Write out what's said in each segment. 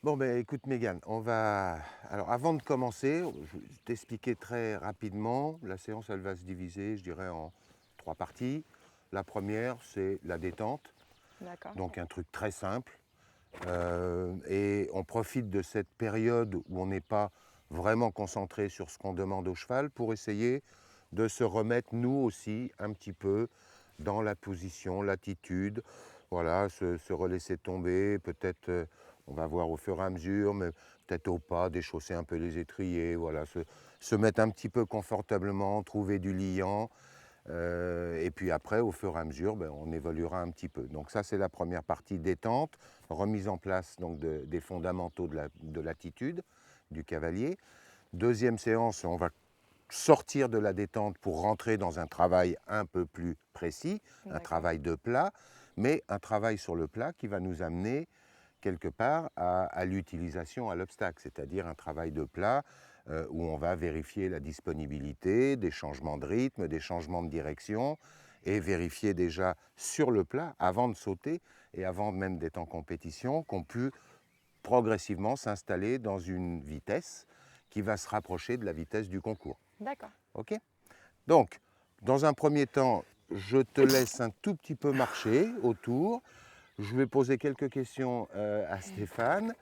Bon, ben écoute, Mégane, Alors, avant de commencer, je vais t'expliquer très rapidement. La séance, elle va se diviser, je dirais, en trois parties. La première, c'est la détente, D'accord. donc un truc très simple. Et on profite de cette période où on n'est pas vraiment concentré sur ce qu'on demande au cheval pour essayer de se remettre, nous aussi, un petit peu dans la position, l'attitude. Voilà, se relaisser tomber, peut-être, on va voir au fur et à mesure, mais peut-être au pas, déchausser un peu les étriers, voilà, se mettre un petit peu confortablement, trouver du liant. Et puis après, au fur et à mesure, ben, on évoluera un petit peu. Donc ça, c'est la première partie détente, remise en place donc, des fondamentaux de l'attitude du cavalier. Deuxième séance, on va sortir de la détente pour rentrer dans un travail un peu plus précis, un D'accord. travail de plat, mais un travail sur le plat qui va nous amener quelque part à l'utilisation à l'obstacle, c'est-à-dire un travail de plat où on va vérifier la disponibilité, des changements de rythme, des changements de direction, et vérifier déjà sur le plat, avant de sauter et avant même d'être en compétition, qu'on peut progressivement s'installer dans une vitesse qui va se rapprocher de la vitesse du concours. D'accord. Ok. Donc, dans un premier temps, je te laisse un tout petit peu marcher autour. Je vais poser quelques questions à Stéphane.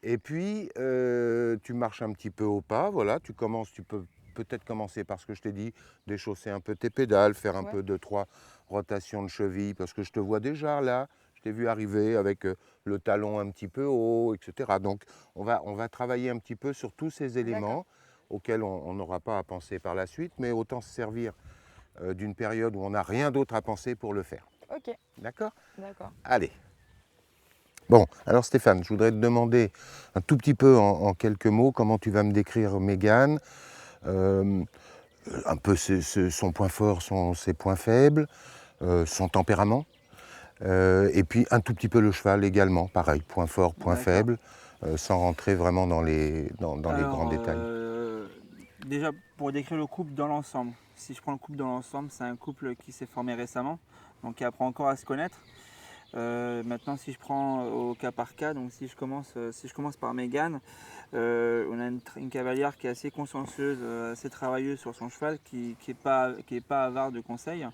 Et puis, tu marches un petit peu au pas. Voilà, tu peux peut-être commencer par ce que je t'ai dit, déchausser un peu tes pédales, faire un Ouais. peu 2-3 rotations de cheville, parce que je te vois déjà là. Je t'ai vu arriver avec le talon un petit peu haut, etc. Donc, on va travailler un petit peu sur tous ces D'accord. éléments auxquels on n'aura pas à penser par la suite, mais autant se servir d'une période où on n'a rien d'autre à penser pour le faire. Ok. D'accord? D'accord. Allez. Bon, alors Stéphane, je voudrais te demander un tout petit peu en quelques mots comment tu vas me décrire Mégane, euh, un peu son point fort, ses points faibles, son tempérament, et puis un tout petit peu le cheval également, pareil, point fort, point D'accord. faible, sans rentrer vraiment dans les grands Alors, détails. déjà pour décrire le couple dans l'ensemble, si je prends le couple dans l'ensemble, c'est un couple qui s'est formé récemment, donc qui apprend encore à se connaître. Maintenant, si je prends au cas par cas, donc si je commence par Mégane, on a une cavalière qui est assez consciencieuse, assez travailleuse sur son cheval, qui est pas avare de conseils.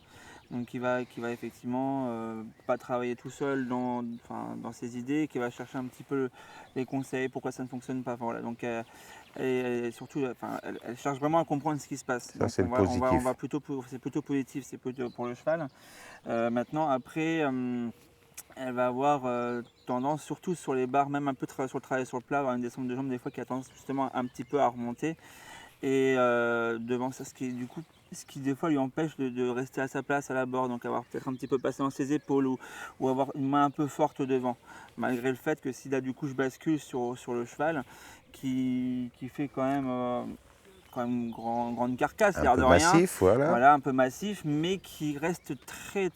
Donc qui va effectivement pas travailler tout seul enfin, dans ses idées, qui va chercher un petit peu les conseils, pourquoi ça ne fonctionne pas. Enfin, voilà. Donc et surtout, enfin, elle cherche vraiment à comprendre ce qui se passe. Ça, Donc c'est le on va positif. c'est plutôt positif, c'est plutôt pour le cheval. Maintenant, après, elle va avoir tendance, surtout sur les barres, même un peu sur le travail sur le plat, avoir une descente de jambes des fois qui a tendance justement un petit peu à remonter. Et devant ça, ce qui des fois lui empêche de rester à sa place à la barre, donc avoir peut-être un petit peu passé dans ses épaules ou avoir une main un peu forte devant. Malgré le fait que si là du coup je bascule sur le cheval, qui fait quand même une grande carcasse, Un l'air peu de rien, massif, voilà. voilà, un peu massif, mais qui reste très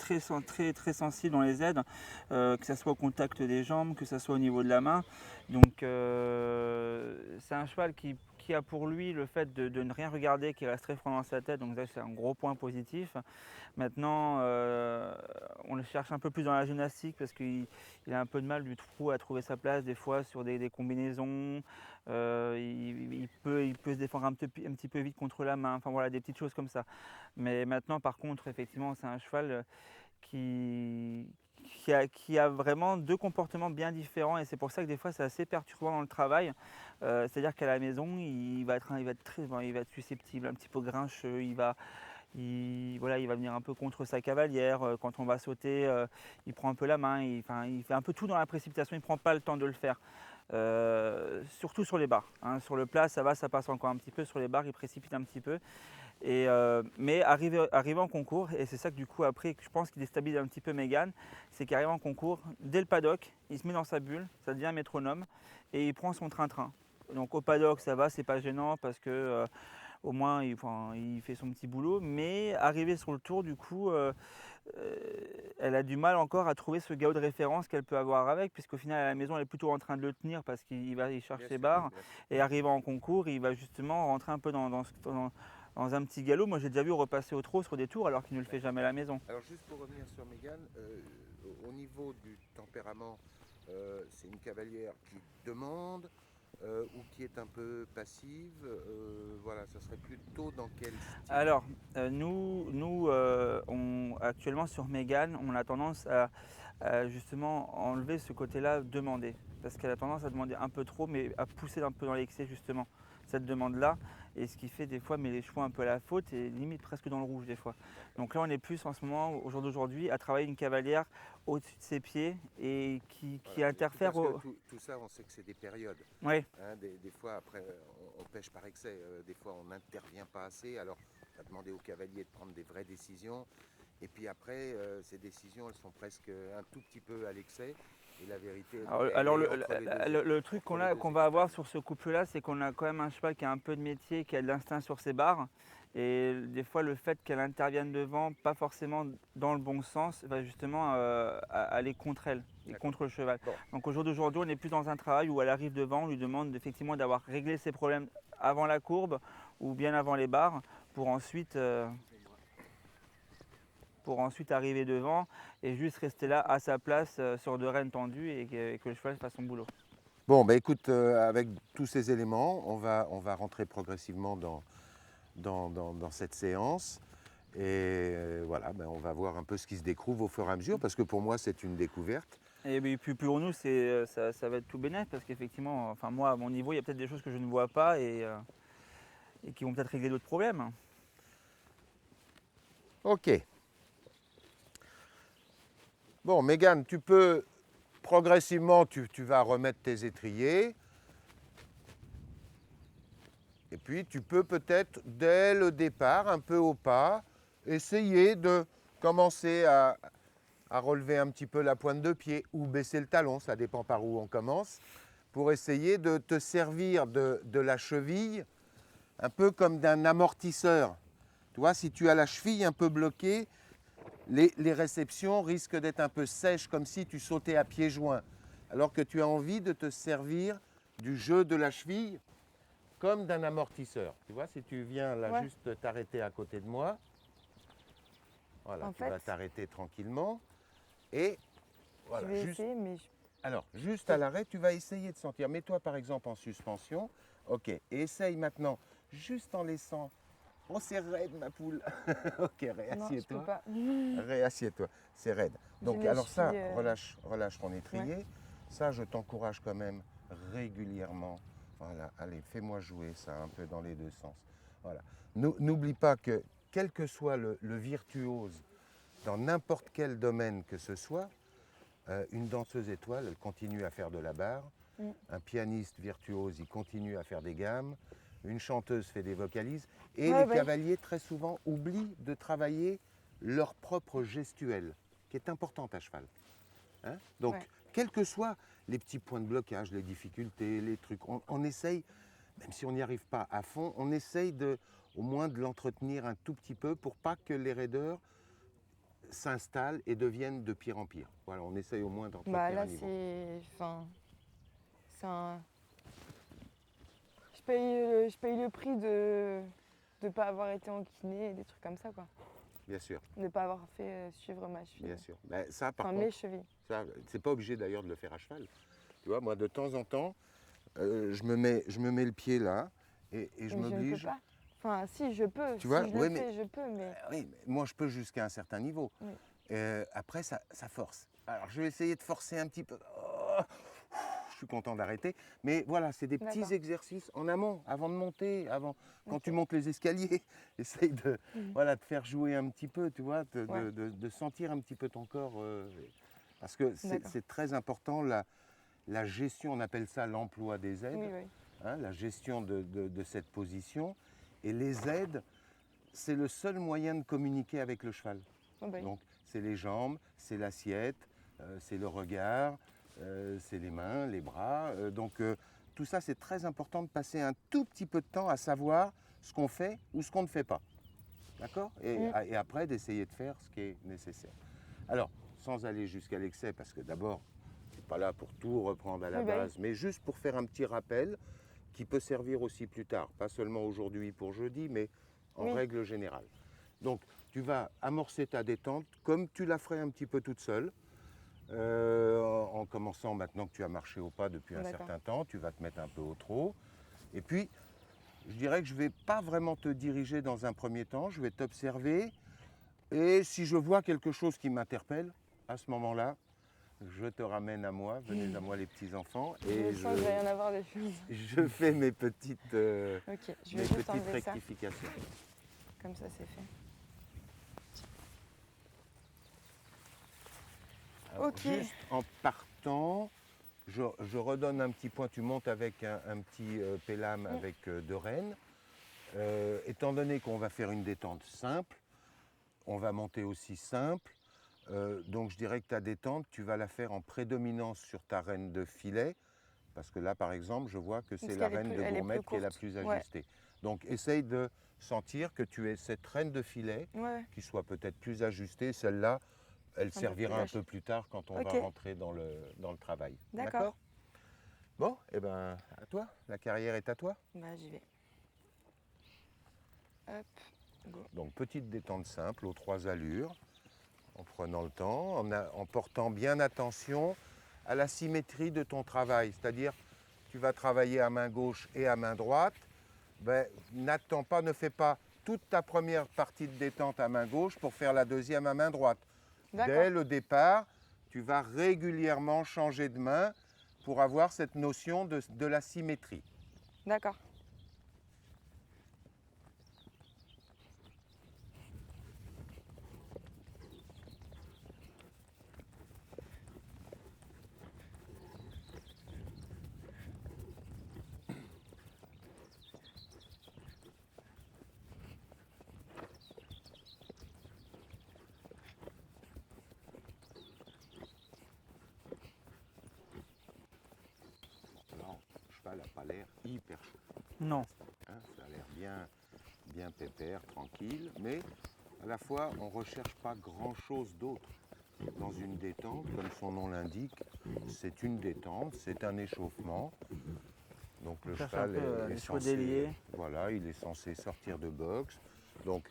sensible dans les aides, que ce soit au contact des jambes, que ce soit au niveau de la main. Donc c'est un cheval qui a pour lui le fait de ne rien regarder, qui reste très franc dans sa tête, donc ça c'est un gros point positif. Maintenant, on le cherche un peu plus dans la gymnastique parce qu'il a un peu de mal du trou à trouver sa place des fois sur des combinaisons. Il peut se défendre un petit peu vite contre la main. Enfin voilà, des petites choses comme ça. Mais maintenant, par contre, effectivement, c'est un cheval qui, qui a vraiment deux comportements bien différents et c'est pour ça que des fois c'est assez perturbant dans le travail. C'est-à-dire qu'à la maison, il va être susceptible, un petit peu grincheux, voilà, il va venir un peu contre sa cavalière. Quand on va sauter, il prend un peu la main. Il fait un peu tout dans la précipitation. Il ne prend pas le temps de le faire. Surtout sur les barres. Hein. Sur le plat, ça va, ça passe encore un petit peu. Sur les barres, il précipite un petit peu. Mais arrivé en concours, et c'est ça que du coup après, je pense qu'il déstabilise un petit peu Mégane, c'est qu'arrive en concours, dès le paddock, il se met dans sa bulle, ça devient un métronome, et il prend son train-train. Donc au paddock, ça va, c'est pas gênant parce que au moins il fait son petit boulot, mais arrivé sur le tour, du coup, elle a du mal encore à trouver ce galop de référence qu'elle peut avoir avec, puisqu'au final à la maison elle est plutôt en train de le tenir parce il cherche Bien ses sûr, barres, bien sûr. et arrivant en concours, il va justement rentrer un peu dans un petit galop. Moi j'ai déjà vu repasser au trot sur des tours alors qu'il ne le fait jamais à la maison. Alors juste pour revenir sur Mégane, au niveau du tempérament, c'est une cavalière qui demande ou qui est un peu passive? Voilà, ça serait plutôt dans quel style? Alors, actuellement sur Mégane, on a tendance à justement enlever ce côté-là, demander. Parce qu'elle a tendance à demander un peu trop, mais à pousser un peu dans l'excès justement, cette demande-là. Et ce qui fait des fois met les chevaux un peu à la faute et limite presque dans le rouge des fois. Donc là, on est plus en ce moment, au jour d'aujourd'hui, à travailler une cavalière au-dessus de ses pieds et qui Voilà, interfère parce que au... tout ça, on sait que c'est des périodes. Oui, Hein, des fois, après, on pêche par excès. Des fois, on n'intervient pas assez. Alors, on va demander au cavalier de prendre des vraies décisions. Et puis après, ces décisions, elles sont presque un tout petit peu à l'excès. Et la vérité, elle Alors est entre les deux, le truc entre les deux qu'on va avoir extrêmes. sur ce couple-là, c'est qu'on a quand même un cheval qui a un peu de métier, qui a de l'instinct sur ses barres. Et des fois, le fait qu'elle intervienne devant, pas forcément dans le bon sens, va justement aller contre elle et D'accord. contre le cheval. Bon, Donc au jour d'aujourd'hui, on est plus dans un travail où elle arrive devant, on lui demande effectivement d'avoir réglé ses problèmes avant la courbe ou bien avant les barres pour ensuite, arriver devant et juste rester là à sa place sur deux rênes tendues et que le cheval fasse son boulot. bon bah écoute, avec tous ces éléments, on va rentrer progressivement dans cette séance. Et voilà, ben, on va voir un peu ce qui se découvre au fur et à mesure, parce que pour moi, c'est une découverte. Et puis pour nous, ça va être tout bénef parce qu'effectivement, enfin moi à mon niveau, il y a peut-être des choses que je ne vois pas et qui vont peut-être régler d'autres problèmes. Ok. Bon, Mégane, tu peux progressivement, tu vas remettre tes étriers. Et puis, tu peux peut-être, dès le départ, un peu au pas, essayer de commencer à relever un petit peu la pointe de pied ou baisser le talon, ça dépend par où on commence, pour essayer de te servir de la cheville un peu comme d'un amortisseur. Tu vois, si tu as la cheville un peu bloquée, les réceptions risquent d'être un peu sèches, comme si tu sautais à pieds joints. Alors que tu as envie de te servir du jeu de la cheville comme d'un amortisseur. Tu vois, si tu viens là Ouais. juste t'arrêter à côté de moi, voilà, En tu vas fait, t'arrêter tranquillement. Et je voilà, vais juste, essayer, mais alors, juste à l'arrêt, tu vas essayer de sentir. Mets-toi par exemple en suspension. Ok, et essaye maintenant, juste en laissant. Oh, c'est raide ma poule. Ok, non, je peux réassieds-toi. pas. Réassieds-toi, c'est raide. J'ai Donc les alors ça, chevilles. relâche ton étrier. Ça, je t'encourage quand même régulièrement. Voilà, allez, fais-moi jouer ça un peu dans les deux sens. Voilà. N'oublie pas que quel que soit le virtuose dans n'importe quel domaine que ce soit, une danseuse étoile, elle continue à faire de la barre. Mm. Un pianiste virtuose, il continue à faire des gammes. Une chanteuse fait des vocalises. Et Ouais, les ouais. cavaliers, très souvent, oublient de travailler leur propre gestuelle, qui est importante à cheval. Hein. Donc, Ouais. quels que soient les petits points de blocage, les difficultés, les trucs, on essaye, même si on n'y arrive pas à fond, on essaye au moins de l'entretenir un tout petit peu pour pas que les raideurs s'installent et deviennent de pire en pire. Voilà, on essaye au moins Bah d'entretenir un là, niveau. c'est. Enfin. C'est un. Je paye le prix de ne pas avoir été en kiné et des trucs comme ça, quoi. Bien sûr, De ne pas avoir fait suivre ma cheville. bien sûr. Ben, ça, par Enfin, contre, mes chevilles. ça, c'est pas obligé d'ailleurs de le faire à cheval. Tu vois, moi, de temps en temps, je me mets le pied là et je Mais je ne peux m'oblige. pas. Enfin, si, je peux. Tu Si vois, je le oui, mais fais, je peux, mais. oui, mais moi, je peux jusqu'à un certain niveau. Oui. Après, ça force. Alors, je vais essayer de forcer un petit peu. Oh, je suis content d'arrêter. Mais voilà, c'est des petits D'accord. exercices en amont, avant de monter, quand Ok. tu montes les escaliers. Essaye Mhm. voilà, de faire jouer un petit peu, tu vois, Ouais. de sentir un petit peu ton corps. Parce que D'accord. c'est très important, la gestion, on appelle ça l'emploi des aides, Oui, oui. hein, la gestion de cette position. Et les aides, c'est le seul moyen de communiquer avec le cheval. Oh, bah oui. Donc, c'est les jambes, c'est l'assiette, c'est le regard, c'est les mains, les bras. Tout ça, c'est très important de passer un tout petit peu de temps à savoir ce qu'on fait ou ce qu'on ne fait pas. D'accord Mm. et après, d'essayer de faire ce qui est nécessaire. Alors, sans aller jusqu'à l'excès, parce que d'abord, je ne suis pas là pour tout reprendre à la Oui, bah oui. base, mais juste pour faire un petit rappel qui peut servir aussi plus tard, pas seulement aujourd'hui pour jeudi, mais en Oui. règle générale. Donc, tu vas amorcer ta détente comme tu la ferais un petit peu toute seule. En commençant maintenant que tu as marché au pas depuis un D'accord. certain temps, tu vas te mettre un peu au trot. Et puis, je dirais que je ne vais pas vraiment te diriger dans un premier temps, je vais t'observer. Et si je vois quelque chose qui m'interpelle, à ce moment-là, je te ramène à moi, venez à moi les petits-enfants, et Je sens qu'il va y en avoir des choses. je fais mes petites, Ok, je mes vais juste petites enlever ça. rectifications. Comme ça, c'est fait. Alors, Ok. juste en partant, je redonne un petit point, tu montes avec un petit pélame avec de rennes. Étant donné qu'on va faire une détente simple, on va monter aussi simple. Donc je dirais que ta détente, tu vas la faire en prédominance sur ta reine de filet, parce que là par exemple, je vois que c'est Parce la qu'elle est reine plus- de elle est plus gourmette qui est la courte. plus Ouais. ajustée. Donc essaye de sentir que tu aies cette reine de filet Ouais. qui soit peut-être plus ajustée. Celle-là, elle peu servira plus un lâche. peu plus tard quand on Ok. va rentrer dans le travail. D'accord. Bon, et ben à toi, la carrière est à toi. Bah, j'y vais. Hop. Go. Donc petite détente simple aux 3 allures, en prenant le temps, en portant bien attention à la symétrie de ton travail. C'est-à-dire, tu vas travailler à main gauche et à main droite. Ben, n'attends pas, ne fais pas toute ta première partie de détente à main gauche pour faire la deuxième à main droite. D'accord. Dès le départ, tu vas régulièrement changer de main pour avoir cette notion de la symétrie. D'accord. Alors, le cheval n'a pas l'air hyper chaud. Non. Hein, ça a l'air bien pépère, tranquille, mais à la fois, on ne recherche pas grand-chose d'autre. Dans une détente, comme son nom l'indique, c'est une détente, c'est un échauffement. Donc le Cherche cheval un peu est les chevaux censé, déliés. voilà, il est censé sortir de boxe. Donc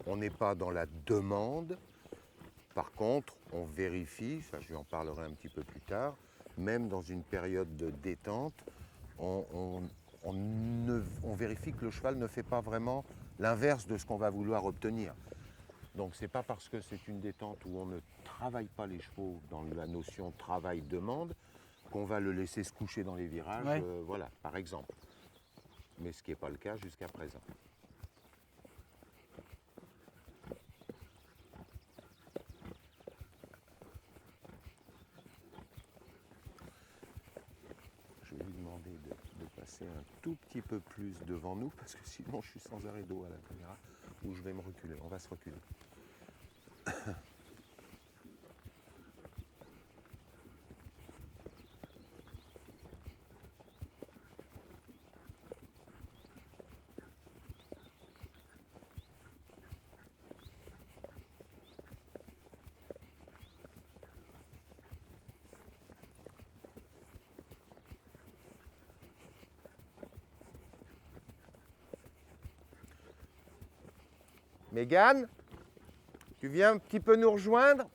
on n'est pas dans la demande. Par contre, on vérifie, ça je lui en parlerai un petit peu plus tard, même dans une période de détente, on vérifie que le cheval ne fait pas vraiment l'inverse de ce qu'on va vouloir obtenir. Donc c'est pas parce que c'est une détente où on ne travaille pas les chevaux dans la notion travail-demande qu'on va le laisser se coucher dans les virages, Ouais. voilà, par exemple. Mais ce qui n'est pas le cas jusqu'à présent. Je vais lui demander de passer un tout petit peu plus devant nous parce que sinon je suis sans arrêt d'eau à la caméra où je vais me reculer. On va se reculer. Mégane, tu viens un petit peu nous rejoindre?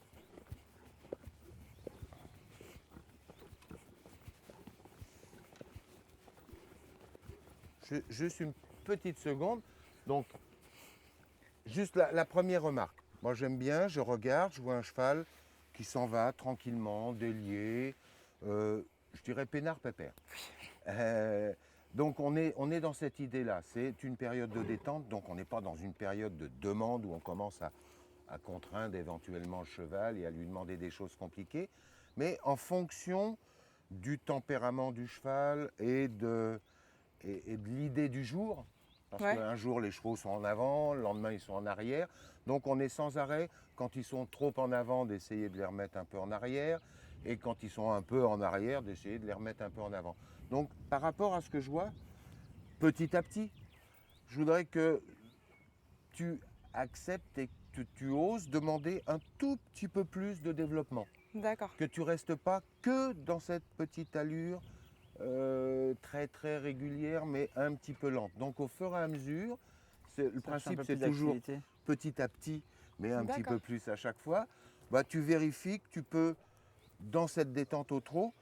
Juste une petite seconde. Donc, juste la première remarque. Moi, j'aime bien, je regarde, je vois un cheval qui s'en va tranquillement, délié, je dirais peinard pépère. Donc, on est dans cette idée-là. C'est une période de détente, donc on n'est pas dans une période de demande où on commence à contraindre éventuellement le cheval et à lui demander des choses compliquées. Mais en fonction du tempérament du cheval et de l'idée du jour, parce Ouais. qu'un jour les chevaux sont en avant, le lendemain ils sont en arrière. Donc on est sans arrêt, quand ils sont trop en avant, d'essayer de les remettre un peu en arrière, et quand ils sont un peu en arrière, d'essayer de les remettre un peu en avant. Donc par rapport à ce que je vois, petit à petit, je voudrais que tu acceptes et que tu oses demander un tout petit peu plus de développement. D'accord. Que tu ne restes pas que dans cette petite allure très très régulière mais un petit peu lente. Donc au fur et à mesure, le Cherche un principe peu c'est plus toujours d'activité. petit à petit mais un petit peu D'accord. plus à chaque fois, bah, tu vérifies que tu peux dans cette détente au trot,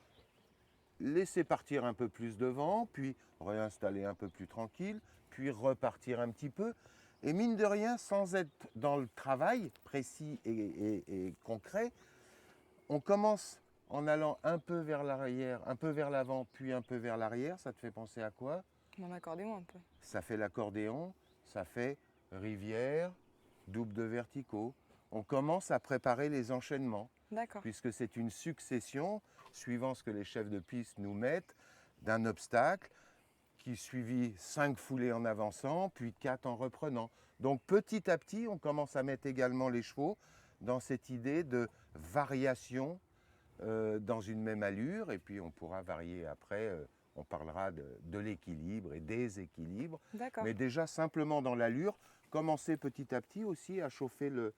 laisser partir un peu plus devant, puis réinstaller un peu plus tranquille, puis repartir un petit peu. Et mine de rien, sans être dans le travail précis et concret, on commence en allant un peu vers l'arrière, un peu vers l'avant, puis un peu vers l'arrière. Ça te fait penser à quoi? Mon accordéon un peu. Ça fait l'accordéon, ça fait rivière, double de verticaux. On commence à préparer les enchaînements, D'accord. puisque c'est une succession, suivant ce que les chefs de piste nous mettent, d'un obstacle qui suivit 5 foulées en avançant, puis 4 en reprenant. Donc petit à petit, on commence à mettre également les chevaux dans cette idée de variation dans une même allure, et puis on pourra varier après, on parlera de l'équilibre et des équilibres, D'accord. mais déjà simplement dans l'allure, commencer petit à petit aussi à chauffer le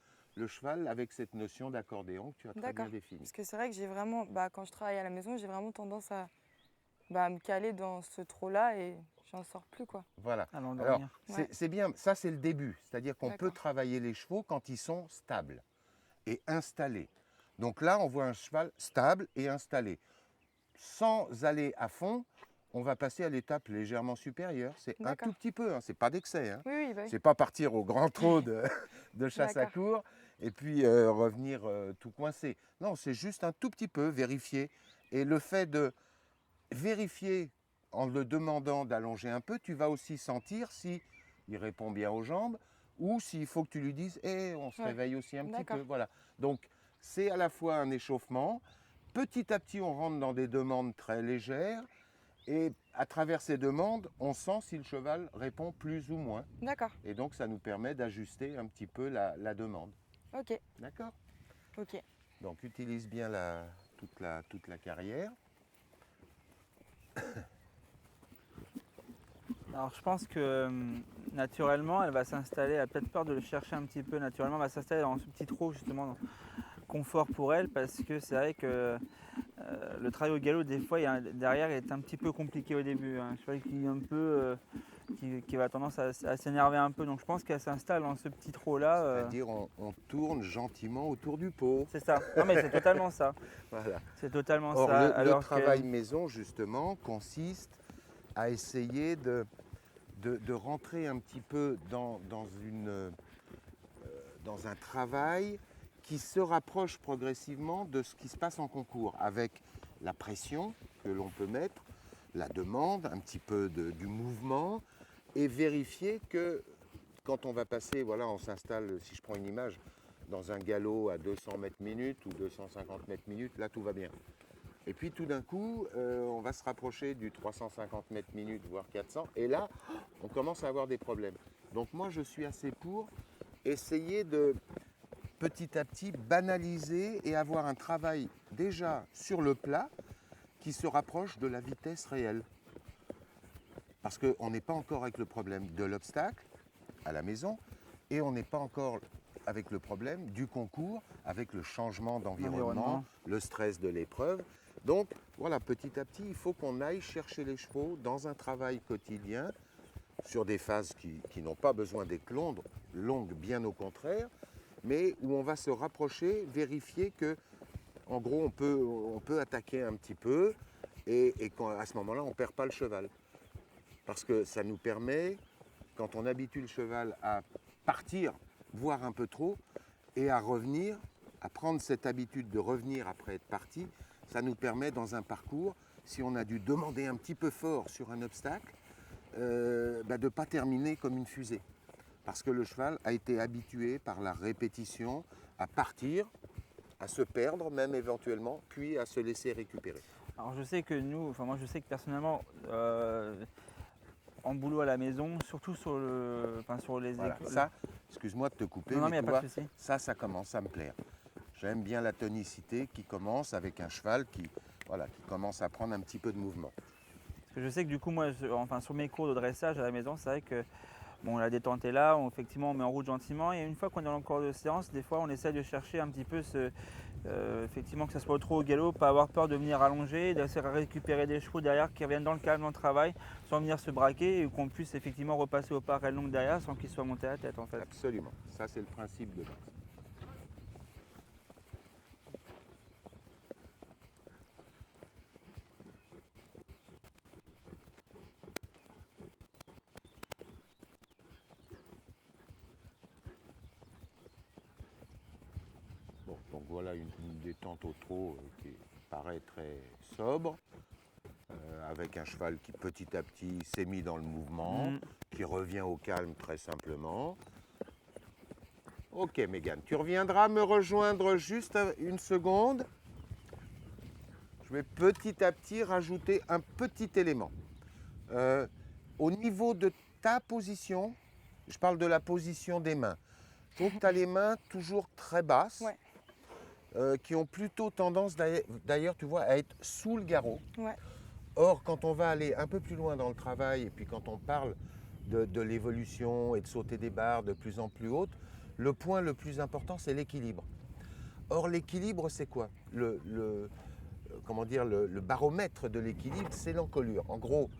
cheval avec cette notion d'accordéon que tu as très bien D'accord. définie. Parce que c'est vrai que j'ai vraiment, quand je travaille à la maison, j'ai vraiment tendance à me caler dans ce trot-là et j'en sors plus, quoi. Voilà. À Alors, l'endormir. Ouais. c'est bien, ça c'est le début, c'est-à-dire qu'on peut D'accord. travailler les chevaux quand ils sont stables et installés. Donc là, on voit un cheval stable et installé. Sans aller à fond, on va passer à l'étape légèrement supérieure. C'est un D'accord. tout petit peu, hein, c'est pas d'excès. Hein. Oui, oui, bah oui. C'est pas partir au grand trot de chasse à D'accord. courre et puis revenir tout coincé. Non, c'est juste un tout petit peu, vérifier. Et le fait de vérifier en le demandant d'allonger un peu, tu vas aussi sentir si il répond bien aux jambes ou s'il faut que tu lui dises on se Ouais. réveille aussi un petit D'accord. peu. Voilà. Donc c'est à la fois un échauffement. Petit à petit, on rentre dans des demandes très légères et à travers ces demandes, on sent si le cheval répond plus ou moins. D'accord. Et donc ça nous permet d'ajuster un petit peu la demande. Ok. D'accord? Ok. Donc utilise bien toute la carrière. Alors je pense que naturellement, elle va s'installer, elle a peut-être peur de le chercher un petit peu naturellement, elle va s'installer dans ce petit trot justement, dans confort pour elle, parce que c'est vrai que le travail au galop, des fois, derrière, il est un petit peu compliqué au début. Un cheval qui est un peu, qui va tendance à s'énerver un peu. Donc je pense qu'elle s'installe dans ce petit trot-là. C'est-à-dire on tourne gentiment autour du pot. C'est ça. Non mais c'est totalement ça. Voilà. C'est totalement Or, ça. le Alors travail maison, justement, consiste à essayer de rentrer un petit peu dans un travail qui se rapproche progressivement de ce qui se passe en concours, avec la pression que l'on peut mettre, la demande, un petit peu du mouvement, et vérifier que quand on va passer, voilà, on s'installe, si je prends une image, dans un galop à 200 mètres minute ou 250 mètres minute, là tout va bien. Et puis tout d'un coup, on va se rapprocher du 350 mètres minute, voire 400, et là, on commence à avoir des problèmes. Donc moi, je suis assez pour essayer de petit à petit banaliser et avoir un travail déjà sur le plat qui se rapproche de la vitesse réelle. Parce qu'on n'est pas encore avec le problème de l'obstacle à la maison et on n'est pas encore avec le problème du concours, avec le changement d'environnement, le stress de l'épreuve. Donc voilà, petit à petit, il faut qu'on aille chercher les chevaux dans un travail quotidien sur des phases qui n'ont pas besoin d'être longues, bien au contraire, mais où on va se rapprocher, vérifier que, en gros, on peut attaquer un petit peu et qu'à ce moment-là, on ne perd pas le cheval. Parce que ça nous permet, quand on habitue le cheval à partir, voire un peu trop, et à revenir, à prendre cette habitude de revenir après être parti, ça nous permet dans un parcours, si on a dû demander un petit peu fort sur un obstacle, de ne pas terminer comme une fusée. Parce que le cheval a été habitué par la répétition à partir, à se perdre même éventuellement, puis à se laisser récupérer. Alors je sais que moi je sais que personnellement, en boulot à la maison, surtout sur les Voilà, écoles. ça, excuse-moi de te couper, Non, mais mais tu pas vois, de souci. ça commence à me plaire. J'aime bien la tonicité qui commence avec un cheval qui commence à prendre un petit peu de mouvement. Parce que je sais que du coup, moi, sur mes cours de dressage à la maison, c'est vrai que bon, la détente est là, effectivement, on met en route gentiment. Et une fois qu'on est dans le cours de séance, des fois, on essaie de chercher un petit peu effectivement, que ça soit trop au galop, pas avoir peur de venir allonger, d'essayer de récupérer des chevaux derrière qui reviennent dans le calme, dans le travail, sans venir se braquer et qu'on puisse effectivement repasser au pas longue derrière sans qu'ils soient montés à la tête en fait. Absolument, ça c'est le principe de base. Donc voilà une détente au trot qui paraît très sobre, avec un cheval qui petit à petit s'est mis dans le mouvement, qui revient au calme très simplement. Ok Mégane, tu reviendras me rejoindre juste une seconde. Je vais petit à petit rajouter un petit élément. Au niveau de ta position, je parle de la position des mains. Je trouve que tu as les mains toujours très basses, Ouais. qui ont plutôt tendance d'ailleurs, tu vois, à être sous le garrot. Ouais. Or, quand on va aller un peu plus loin dans le travail, et puis quand on parle de l'évolution et de sauter des barres de plus en plus hautes, le point le plus important, c'est l'équilibre. Or, l'équilibre, c'est quoi? Comment dire, le baromètre de l'équilibre, c'est l'encolure. En gros,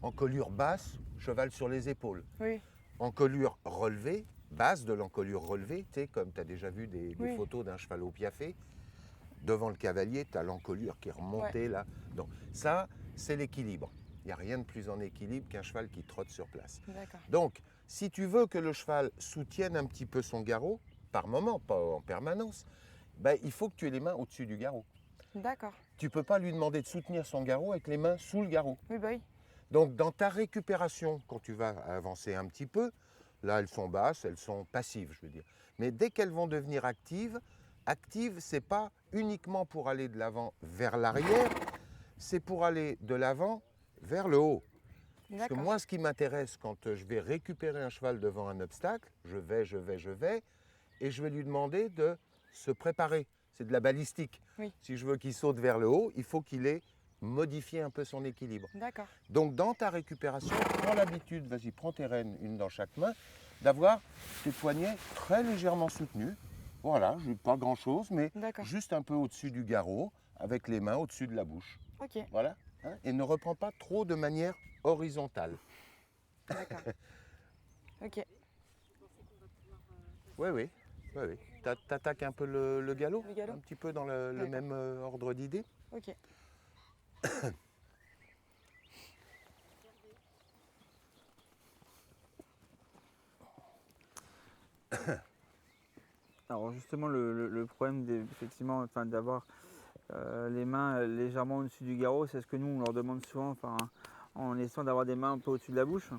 encolure basse, cheval sur les épaules. Oui. Encolure relevée, base de l'encolure relevée, tu sais, comme tu as déjà vu des Oui. photos d'un cheval au piafé, devant le cavalier, tu as l'encolure qui est remontée là. Donc ça, c'est l'équilibre. Il n'y a rien de plus en équilibre qu'un cheval qui trotte sur place. D'accord. Donc, si tu veux que le cheval soutienne un petit peu son garrot, par moment, pas en permanence, ben, il faut que tu aies les mains au-dessus du garrot. D'accord. Tu ne peux pas lui demander de soutenir son garrot avec les mains sous le garrot. Oui, bah oui. Donc, dans ta récupération, quand tu vas avancer un petit peu, là, elles sont basses, elles sont passives, je veux dire. Mais dès qu'elles vont devenir actives, ce n'est pas uniquement pour aller de l'avant vers l'arrière, c'est pour aller de l'avant vers le haut. Parce que D'accord. moi, ce qui m'intéresse quand je vais récupérer un cheval devant un obstacle, je vais, et je vais lui demander de se préparer. C'est de la balistique. Oui. Si je veux qu'il saute vers le haut, il faut qu'il ait modifié un peu son équilibre. D'accord. Donc dans ta récupération, prends l'habitude, vas-y, prends tes rênes, une dans chaque main, d'avoir tes poignets très légèrement soutenus. Voilà, pas grand-chose, mais D'accord. juste un peu au-dessus du garrot, avec les mains au-dessus de la bouche. Ok. Voilà. Hein, et ne reprends pas trop de manière horizontale. D'accord. Ok. Oui, oui. Oui, oui. T'attaques un peu le galop, Le galop. un petit peu dans le D'accord. même ordre d'idée. Ok. Alors justement, le problème effectivement, enfin, d'avoir les mains légèrement au-dessus du garrot, c'est ce que nous on leur demande souvent, enfin, en essayant d'avoir des mains un peu au-dessus de la bouche.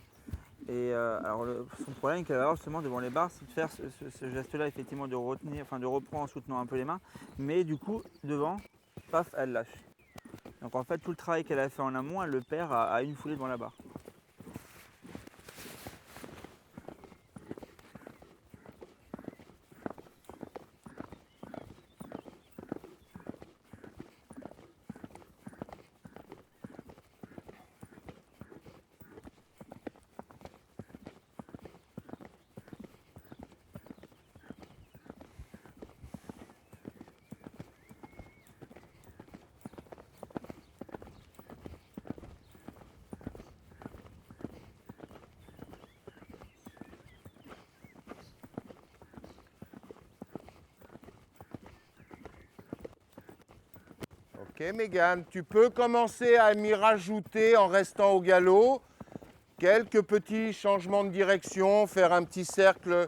Et alors son problème qu'elle va avoir justement devant les barres, c'est de faire ce geste-là, effectivement, de retenir, enfin de reprendre en soutenant un peu les mains, mais du coup devant, paf, elle lâche. Donc en fait tout le travail qu'elle a fait en amont, elle le perd à une foulée devant la barre. Ok, Mégane, tu peux commencer à m'y rajouter en restant au galop. Quelques petits changements de direction, faire un petit cercle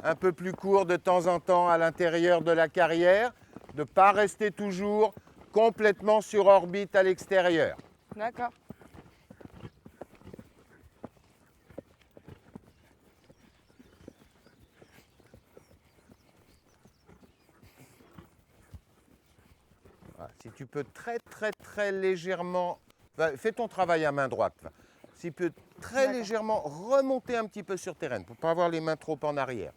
un peu plus court de temps en temps à l'intérieur de la carrière, de ne pas rester toujours complètement sur orbite à l'extérieur. D'accord. Voilà, si tu peux très légèrement, fais ton travail à main droite. Si tu peux très D'accord. légèrement remonter un petit peu sur tes rênes pour ne pas avoir les mains trop en arrière.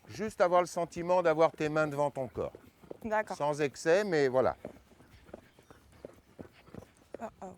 Juste avoir le sentiment d'avoir tes mains devant ton corps. D'accord. Sans excès, mais voilà. Oh, oh.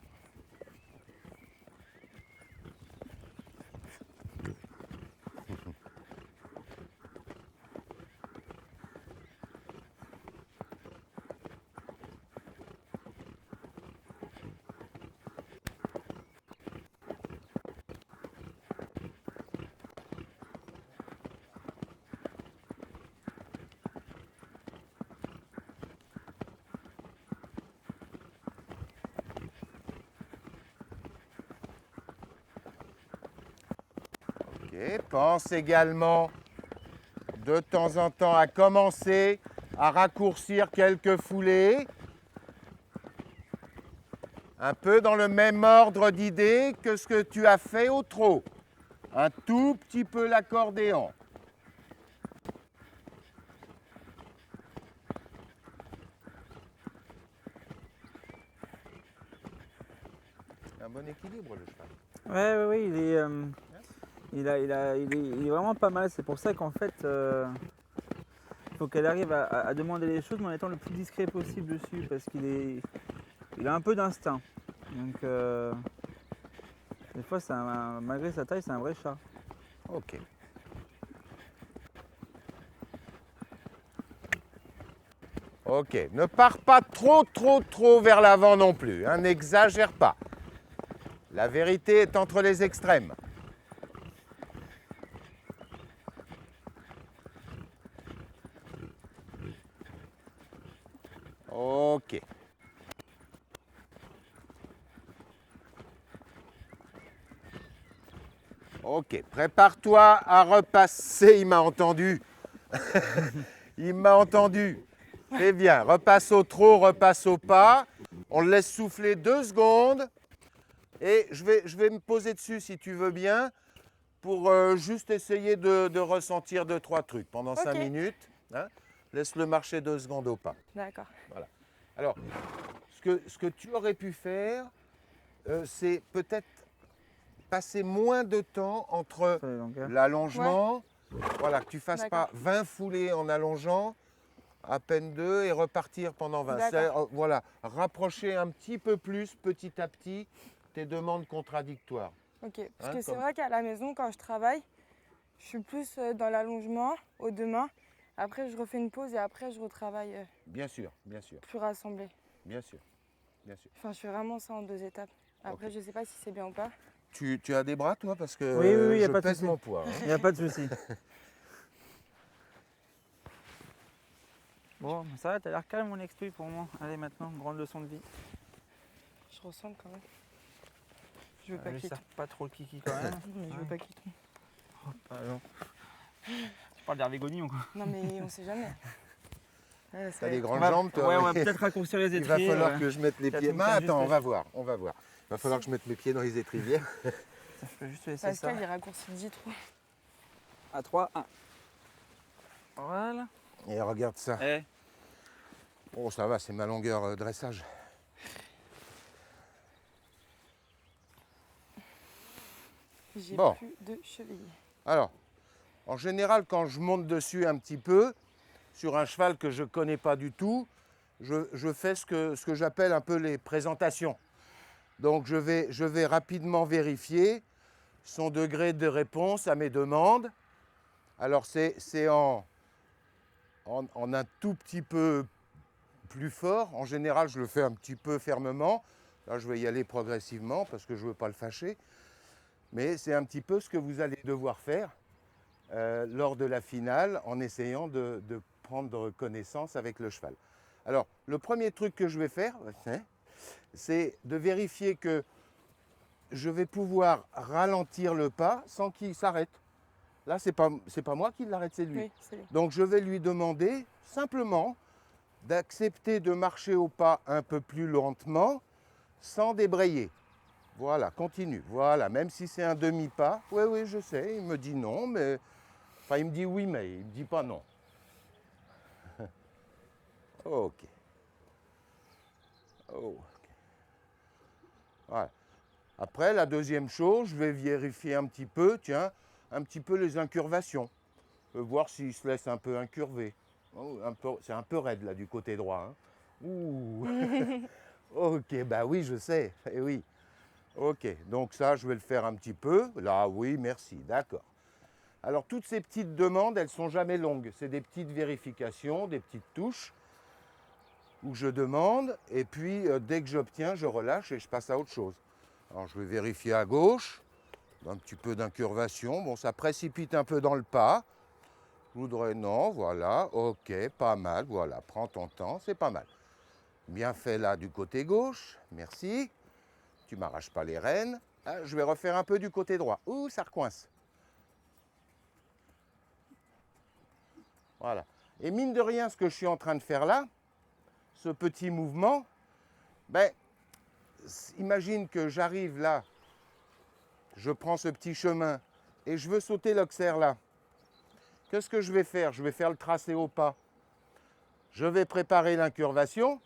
Ok, pense également de temps en temps à commencer à raccourcir quelques foulées. Un peu dans le même ordre d'idées que ce que tu as fait au trot. Un tout petit peu l'accordéon. Un bon équilibre le cheval. Ouais, il est vraiment pas mal. C'est pour ça qu'en fait, il faut qu'elle arrive à demander les choses, mais en étant le plus discret possible dessus, parce qu'il a un peu d'instinct. Donc, des fois, malgré sa taille, c'est un vrai chat. Ok. Ok, ne pars pas trop vers l'avant non plus, hein, n'exagère pas. La vérité est entre les extrêmes. Ok. Ok, prépare-toi à repasser, il m'a entendu. Il m'a entendu. C'est bien, repasse au trot, repasse au pas. On le laisse souffler 2 secondes. Et je vais me poser dessus si tu veux bien, pour juste essayer de ressentir 2-3 trucs pendant 5 Ok. minutes. Hein. Laisse-le marcher 2 secondes au pas. D'accord. Voilà. Alors, ce que tu aurais pu faire, c'est peut-être passer moins de temps entre Ça, donc, hein. l'allongement, voilà, que tu ne fasses pas D'accord. 20 foulées en allongeant, à peine 2 et repartir pendant 20. D'accord. Voilà, rapprocher un petit peu plus, petit à petit, tes demandes contradictoires. Ok. Parce Hein, que c'est comme- vrai qu'à la maison, quand je travaille, je suis plus dans l'allongement aux 2 mains. Après, je refais une pause et après, je retravaille Bien sûr, plus rassemblé. bien sûr, bien sûr. Enfin, je fais vraiment ça en 2 étapes. Après, Ok. je sais pas si c'est bien ou pas. Tu as des bras, toi? Parce que Oui, y a je pas de pèse souci. mon poids. Hein. Il n'y a pas de souci. Bon, ça va, t'as l'air calme mon ex-touille pour moi. Allez, maintenant, grande leçon de vie. Je ressemble quand même. Je veux pas Je qu'il sers tombe. pas trop le kiki quand même. Mais je veux pas qu'il tombe. Alors. Tu parles d'ergonomie ou quoi? Non, mais on sait jamais. Ouais, ça T'as va des être- grandes jambes, toi? Ouais, on va oui. peut-être raccourcir les Il va étriers. falloir que je mette les Ça pieds. me Mais tient attends, juste- on va voir, on va voir. Il va falloir que je mette mes pieds dans les étrivières. Je peux juste laisser Pascal, ça. il raccourcit 10 trous. À 3, 1. Voilà. Et regarde ça. Eh, Oh, ça va, c'est ma longueur dressage. J'ai Bon. plus de chevilles. Alors, en général, quand je monte dessus un petit peu, sur un cheval que je ne connais pas du tout, je fais ce que j'appelle un peu les présentations. Donc, je vais rapidement vérifier son degré de réponse à mes demandes. Alors, c'est en un tout petit peu plus fort. En général, je le fais un petit peu fermement. Là, je vais y aller progressivement parce que je ne veux pas le fâcher. Mais c'est un petit peu ce que vous allez devoir faire lors de la finale en essayant de prendre connaissance avec le cheval. Alors, le premier truc que je vais faire, c'est de vérifier que je vais pouvoir ralentir le pas sans qu'il s'arrête. Là, c'est pas moi qui l'arrête, c'est lui. Oui, c'est lui. Donc, je vais lui demander simplement d'accepter de marcher au pas un peu plus lentement sans débrayer. Voilà, continue. Voilà, même si c'est un demi-pas. Oui, oui, je sais, il me dit non, mais... Enfin, il me dit oui, mais il ne me dit pas non. Ok. Ok. Voilà. Après, la deuxième chose, je vais vérifier un petit peu, tiens, un petit peu les incurvations. Voir s'il se laisse un peu incurver. Oh, c'est un peu raide là du côté droit. Hein. Ouh. Ok, bah oui, je sais. Eh oui. Ok, donc ça, je vais le faire un petit peu. Là, oui, merci, d'accord. Alors, toutes ces petites demandes, elles ne sont jamais longues. C'est des petites vérifications, des petites touches où je demande et puis dès que j'obtiens, je relâche et je passe à autre chose. Alors, je vais vérifier à gauche, un petit peu d'incurvation. Bon, ça précipite un peu dans le pas. Je voudrais, non, voilà, ok, pas mal, voilà, prends ton temps, c'est pas mal. Bien fait là du côté gauche, merci. Tu m'arraches pas les rênes. Ah, je vais refaire un peu du côté droit. Ouh, ça recoince. Voilà. Et mine de rien, ce que je suis en train de faire là, ce petit mouvement, ben, imagine que j'arrive là, je prends ce petit chemin et je veux sauter l'auxerre là. Qu'est-ce que je vais faire? Je vais faire le tracé au pas. Je vais préparer l'incurvation.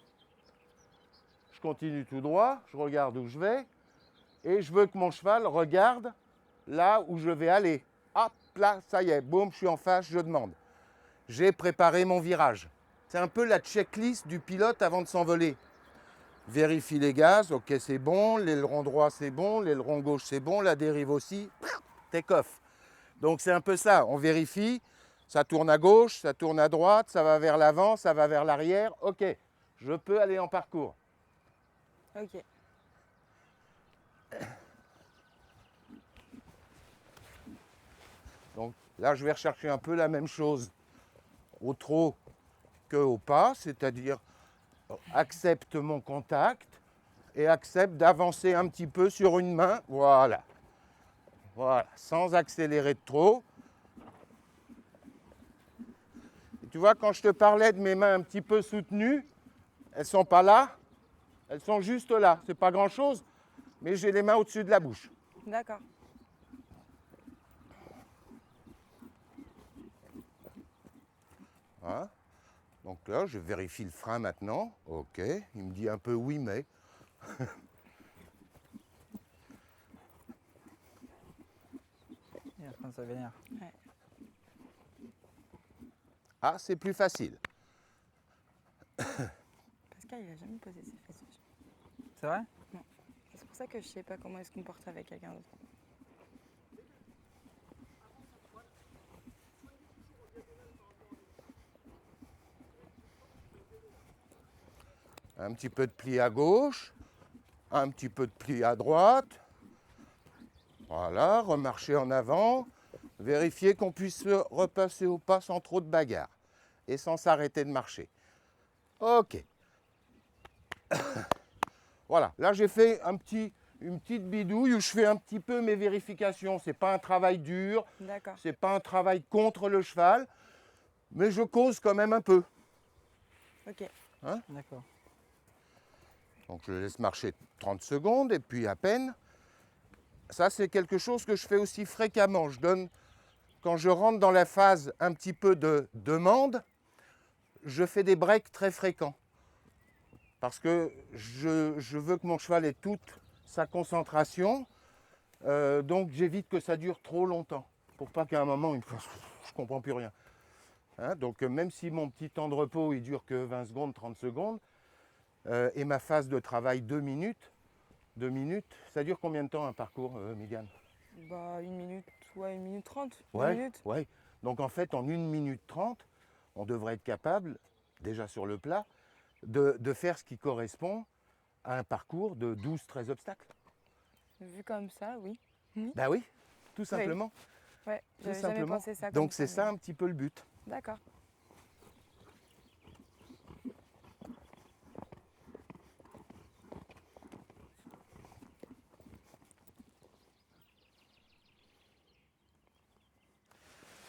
Je continue tout droit, je regarde où je vais et je veux que mon cheval regarde là où je vais aller. Hop, là, ça y est, boum, je suis en face, je demande. J'ai préparé mon virage. C'est un peu la checklist du pilote avant de s'envoler. Vérifie les gaz, ok c'est bon, l'aileron droit c'est bon, l'aileron gauche c'est bon, la dérive aussi, take off. Donc c'est un peu ça, on vérifie, ça tourne à gauche, ça tourne à droite, ça va vers l'avant, ça va vers l'arrière, ok, je peux aller en parcours. Ok. Donc là je vais rechercher un peu la même chose au trot qu'au pas, c'est-à-dire accepte mon contact et accepte d'avancer un petit peu sur une main, voilà. Voilà, sans accélérer de trop. Et tu vois, quand je te parlais de mes mains un petit peu soutenues, elles ne sont pas là, elles sont juste là. C'est pas grand-chose, mais j'ai les mains au-dessus de la bouche. D'accord. Voilà. Donc là, je vérifie le frein maintenant. Ok, il me dit un peu oui, mais. Il est en train de se vénère. Ouais. Ah, c'est plus facile. Pascal, il a jamais posé ses fesses. C'est vrai? C'est pour ça que je sais pas comment il se comporte avec quelqu'un d'autre. Un petit peu de pli à gauche, un petit peu de pli à droite. Voilà, remarcher en avant. Vérifier qu'on puisse repasser au pas sans trop de bagarre et sans s'arrêter de marcher. Ok. Voilà, là j'ai fait une petite bidouille où je fais un petit peu mes vérifications. C'est pas un travail dur, D'accord. c'est pas un travail contre le cheval, mais je cause quand même un peu. Ok. D'accord. Donc je le laisse marcher 30 secondes et puis à peine. Ça c'est quelque chose que je fais aussi fréquemment. Je donne, quand je rentre dans la phase un petit peu de demande, je fais des breaks très fréquents. Parce que je veux que mon cheval ait toute sa concentration. Donc j'évite que ça dure trop longtemps. Pour pas qu'à un moment, il me fasse, je ne comprends plus rien. Hein, donc même si mon petit temps de repos, il dure que 20 secondes, 30 secondes, et ma phase de travail 2 minutes, ça dure combien de temps un parcours, Mégane? Bah, 1 minute, ouais, 1 minute 30. Ouais, 2 minutes. ouais. Donc en fait, en 1 minute 30, on devrait être capable, déjà sur le plat, de faire ce qui correspond à un parcours de 12-13 obstacles. Vu comme ça, oui. Ben oui, tout simplement. Ouais, Tout j'avais jamais simplement. pensé ça comme Donc c'est ça mais- un petit peu le but. D'accord.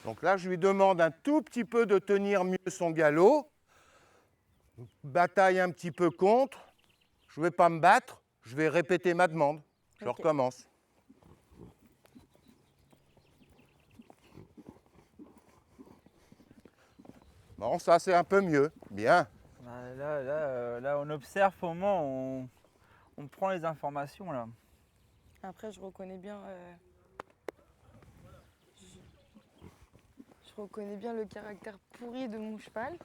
Donc là, je lui demande un tout petit peu de tenir mieux son galop. Bataille un petit peu contre. Je ne vais pas me battre, je vais répéter ma demande. Je Ok. recommence. Bon, ça c'est un peu mieux. Bien. Bah, là, on observe au moment où on prend les informations là. Après, je reconnais bien. Je reconnais bien le caractère pourri de mon cheval.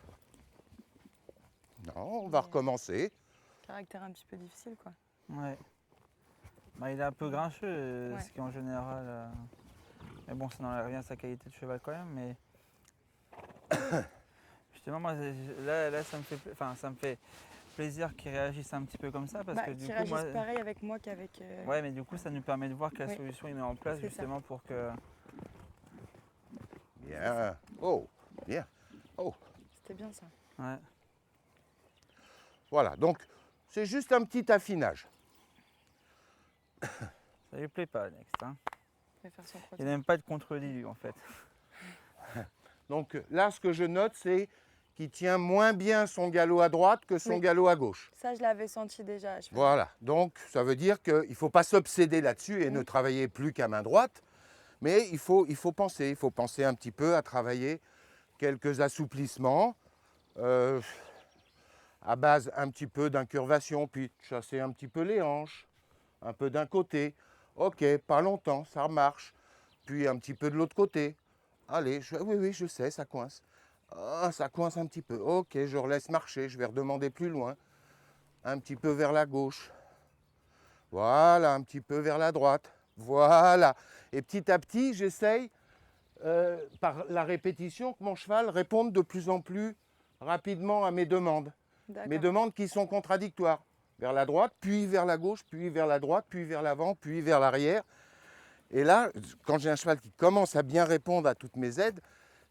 Non, on va recommencer. Caractère un petit peu difficile, quoi. Ouais. Bah, il est un peu grincheux, Ouais. ce qui en général. Mais bon, ça n'enlève rien à sa qualité de cheval quand même. Mais justement, moi, là, ça me fait plaisir qu'il réagisse un petit peu comme ça parce Bah, que du qui coup, moi, réagissent pareil avec moi qu'avec. ouais, mais du coup, ça nous permet de voir quelle Oui. solution il met en place C'est ça. justement pour que. Bien. Oh, bien. Oh, C'était bien ça. Ouais. voilà. Donc, c'est juste un petit affinage. Ça lui plaît pas, Next. Hein. Je vais faire son Il crottin. n'aime pas être contredit, lui, en fait. Donc là, ce que je note, c'est qui tient moins bien son galop à droite que son Oui. galop à gauche. Ça, je l'avais senti déjà à cheval. Voilà, donc ça veut dire qu'il ne faut pas s'obséder là-dessus et ne travailler plus qu'à main droite, mais il faut penser un petit peu à travailler quelques assouplissements à base un petit peu d'incurvation, puis de chasser un petit peu les hanches, un peu d'un côté. Ok, pas longtemps, ça marche. Puis un petit peu de l'autre côté. Allez, oui, je sais, ça coince. Ah, ça coince un petit peu. Ok, je relaisse marcher, je vais redemander plus loin. Un petit peu vers la gauche. Voilà, un petit peu vers la droite. Voilà. Et petit à petit, j'essaye, par la répétition, que mon cheval réponde de plus en plus rapidement à mes demandes. Mes D'accord. demandes qui sont contradictoires. Vers la droite, puis vers la gauche, puis vers la droite, puis vers l'avant, puis vers l'arrière. Et là, quand j'ai un cheval qui commence à bien répondre à toutes mes aides,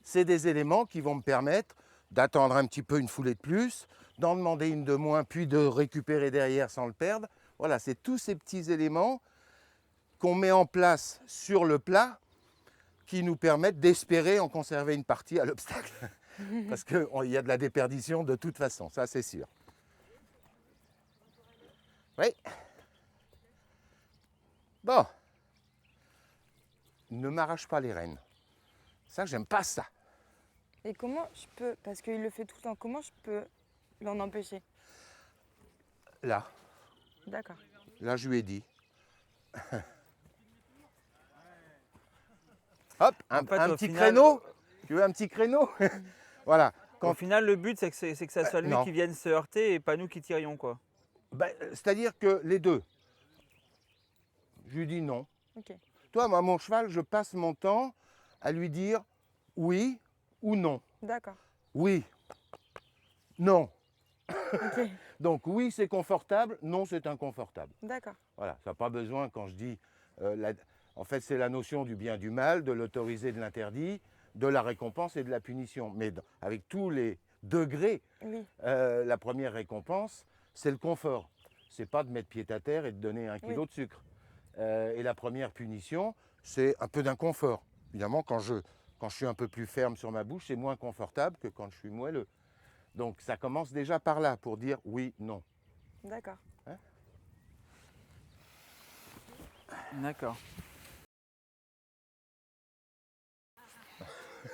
c'est des éléments qui vont me permettre d'attendre un petit peu une foulée de plus, d'en demander une de moins, puis de récupérer derrière sans le perdre. Voilà, c'est tous ces petits éléments qu'on met en place sur le plat qui nous permettent d'espérer en conserver une partie à l'obstacle. Parce qu'il y a de la déperdition de toute façon, ça c'est sûr. Oui. Bon. Ne m'arrache pas les rênes. Ça, j'aime pas ça. Et comment je peux, parce qu'il le fait tout le temps, comment je peux l'en empêcher? Là, D'accord. je lui ai dit. Hop, un En fait, au petit final, créneau. Tu veux un petit créneau? Voilà. Au final, le but, c'est que ça soit lui non. qui vienne se heurter et pas nous qui tirions, quoi. C'est-à-dire que les deux. Je lui dis non. Ok. Toi, moi, mon cheval, je passe mon temps à lui dire oui ou non. D'accord. Oui. Non. Ok. Donc oui, c'est confortable. Non, c'est inconfortable. D'accord. Voilà, ça n'a pas besoin, quand je dis, en fait c'est la notion du bien du mal, de l'autorisé, de l'interdit, de la récompense et de la punition. Mais avec tous les degrés, Oui. la première récompense, c'est le confort. C'est pas de mettre pied à terre et de donner 1 kilo de sucre. Et la première punition, c'est un peu d'inconfort. Évidemment, quand je suis un peu plus ferme sur ma bouche, c'est moins confortable que quand je suis moelleux. Donc ça commence déjà par là, pour dire oui, non. D'accord. D'accord.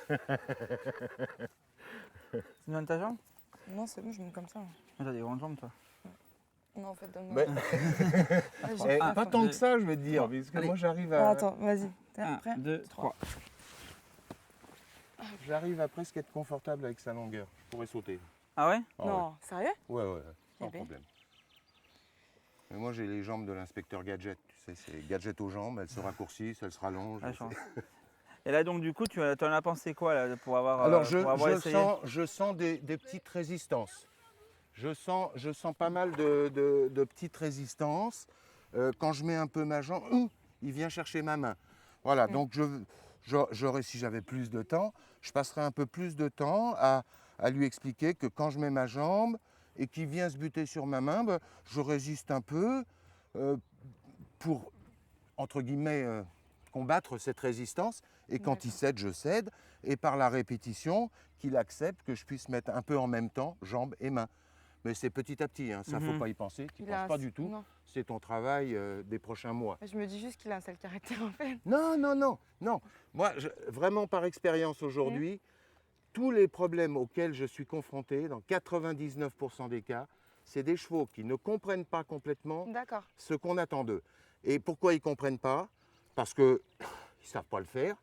Tu me donnes ta jambe? Non, c'est bon, je monte comme ça. Ah, t'as des grandes jambes, toi. Non, en fait, donne-moi. Mais- Ouais, j'ai pas faim. tant que ça, je vais te dire, trois. parce que Allez. moi j'arrive Ah, à, attends, vas-y. T'es 1, prêt? 2, 3. j'arrive à presque être confortable avec sa longueur. Je pourrais sauter. Ah ouais? Ah Non, sérieux? ouais, sans Eh ben. problème. Mais moi j'ai les jambes de l'inspecteur Gadget, tu sais, c'est Gadget aux jambes, elles se rachoucissent, elles se rallongent. La chance. Et là, donc, du coup, tu en as pensé quoi, là, pour avoir, Alors pour avoir essayé? je sens des petites résistances. Je sens pas mal de petites résistances. Quand je mets un peu ma jambe, il vient chercher ma main. Voilà, donc j'aurais, si j'avais plus de temps, je passerais un peu plus de temps à lui expliquer que quand je mets ma jambe et qu'il vient se buter sur ma main, je résiste un peu pour, entre guillemets, combattre cette résistance. Et quand il cède, je cède. Et par la répétition, qu'il accepte que je puisse mettre un peu en même temps jambes et mains. Mais c'est petit à petit, hein, ça, faut pas y penser. Tu ne penses pas du tout. Non. C'est ton travail des prochains mois. Je me dis juste qu'il a un sale caractère, en fait. Non. Moi, vraiment par expérience aujourd'hui, tous les problèmes auxquels je suis confronté, dans 99% des cas, c'est des chevaux qui ne comprennent pas complètement D'accord. ce qu'on attend d'eux. Et pourquoi ils ne comprennent pas? Parce qu'ils ne savent pas le faire,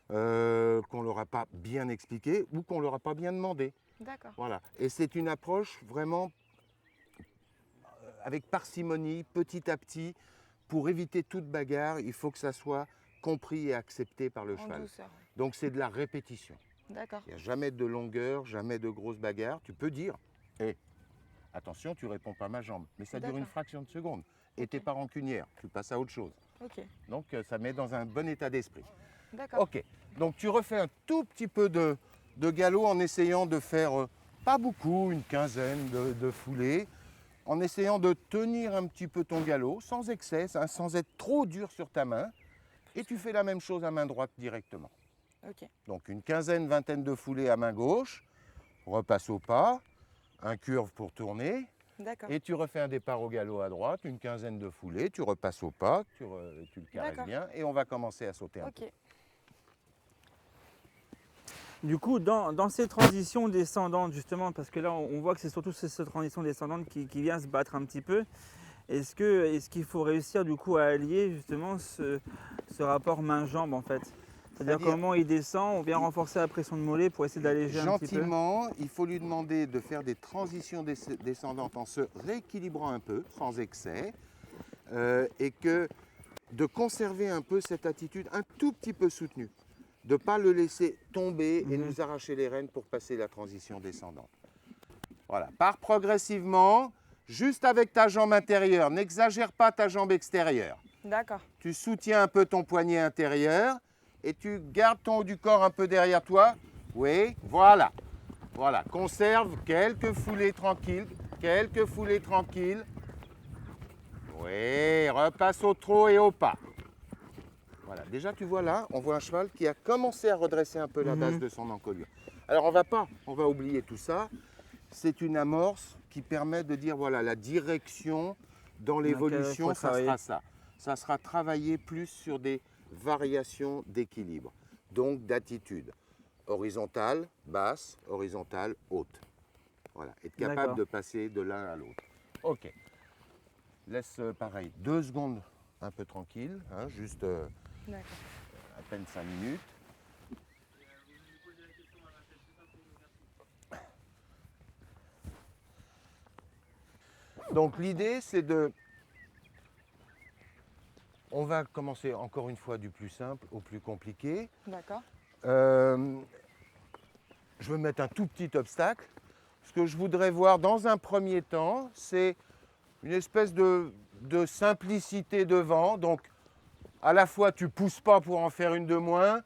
qu'on ne leur a pas bien expliqué ou qu'on ne leur a pas bien demandé. D'accord. Voilà. Et c'est une approche vraiment avec parcimonie, petit à petit. Pour éviter toute bagarre, il faut que ça soit compris et accepté par le En cheval. douceur. Donc c'est de la répétition. D'accord. Il n'y a jamais de longueur, jamais de grosses bagarres. Tu peux dire, attention, tu réponds pas à ma jambe. Mais ça dure une D'accord. fraction de seconde. Et t'es pas rancunière, tu passes à autre chose. Ok. Donc ça met dans un bon état d'esprit. D'accord. Ok, donc tu refais un tout petit peu de galop en essayant de faire, pas beaucoup, une quinzaine de foulées, en essayant de tenir un petit peu ton galop, sans excès, sans être trop dur sur ta main. Et tu fais la même chose à main droite directement. Ok. Donc une quinzaine, vingtaine de foulées à main gauche, repasse au pas, un curve pour tourner, D'accord. et tu refais un départ au galop à droite, une quinzaine de foulées, tu repasses au pas, tu le caresses D'accord. bien, et on va commencer à sauter un peu. Ok. Du coup, dans ces transitions descendantes, justement, parce que là, on voit que c'est surtout cette transition descendante qui vient se battre un petit peu, est-ce qu'il faut réussir du coup à allier justement ce rapport main-jambe en fait? C'est-à-dire qu'au moment où il descend, on vient renforcer la pression de mollet pour essayer d'alléger un petit peu? Gentiment, il faut lui demander de faire des transitions descendantes en se rééquilibrant un peu, sans excès, et de conserver un peu cette attitude un tout petit peu soutenue, de ne pas le laisser tomber et nous arracher les rênes pour passer la transition descendante. Voilà, pars progressivement, juste avec ta jambe intérieure, n'exagère pas ta jambe extérieure. D'accord. Tu soutiens un peu ton poignet intérieur et tu gardes ton haut du corps un peu derrière toi. Oui, voilà. Voilà, conserve quelques foulées tranquilles, quelques foulées tranquilles. Oui, repasse au trot et au pas. Voilà, déjà tu vois là, on voit un cheval qui a commencé à redresser un peu la base de son encolure. Alors on va oublier tout ça. C'est une amorce qui permet de dire voilà, la direction dans l'évolution, faut ça travailler. sera ça. Ça sera travailler plus sur des variations d'équilibre, donc d'attitude. Horizontale, basse, horizontale, haute. Voilà, être capable D'accord. de passer de l'un à l'autre. Ok. Laisse pareil, 2 secondes un peu tranquille, hein, juste D'accord. à peine 5 minutes. Donc l'idée c'est de... On va commencer encore une fois du plus simple au plus compliqué. D'accord. Je vais mettre un tout petit obstacle. Ce que je voudrais voir dans un premier temps, c'est une espèce de simplicité devant. Donc à la fois tu ne pousses pas pour en faire une de moins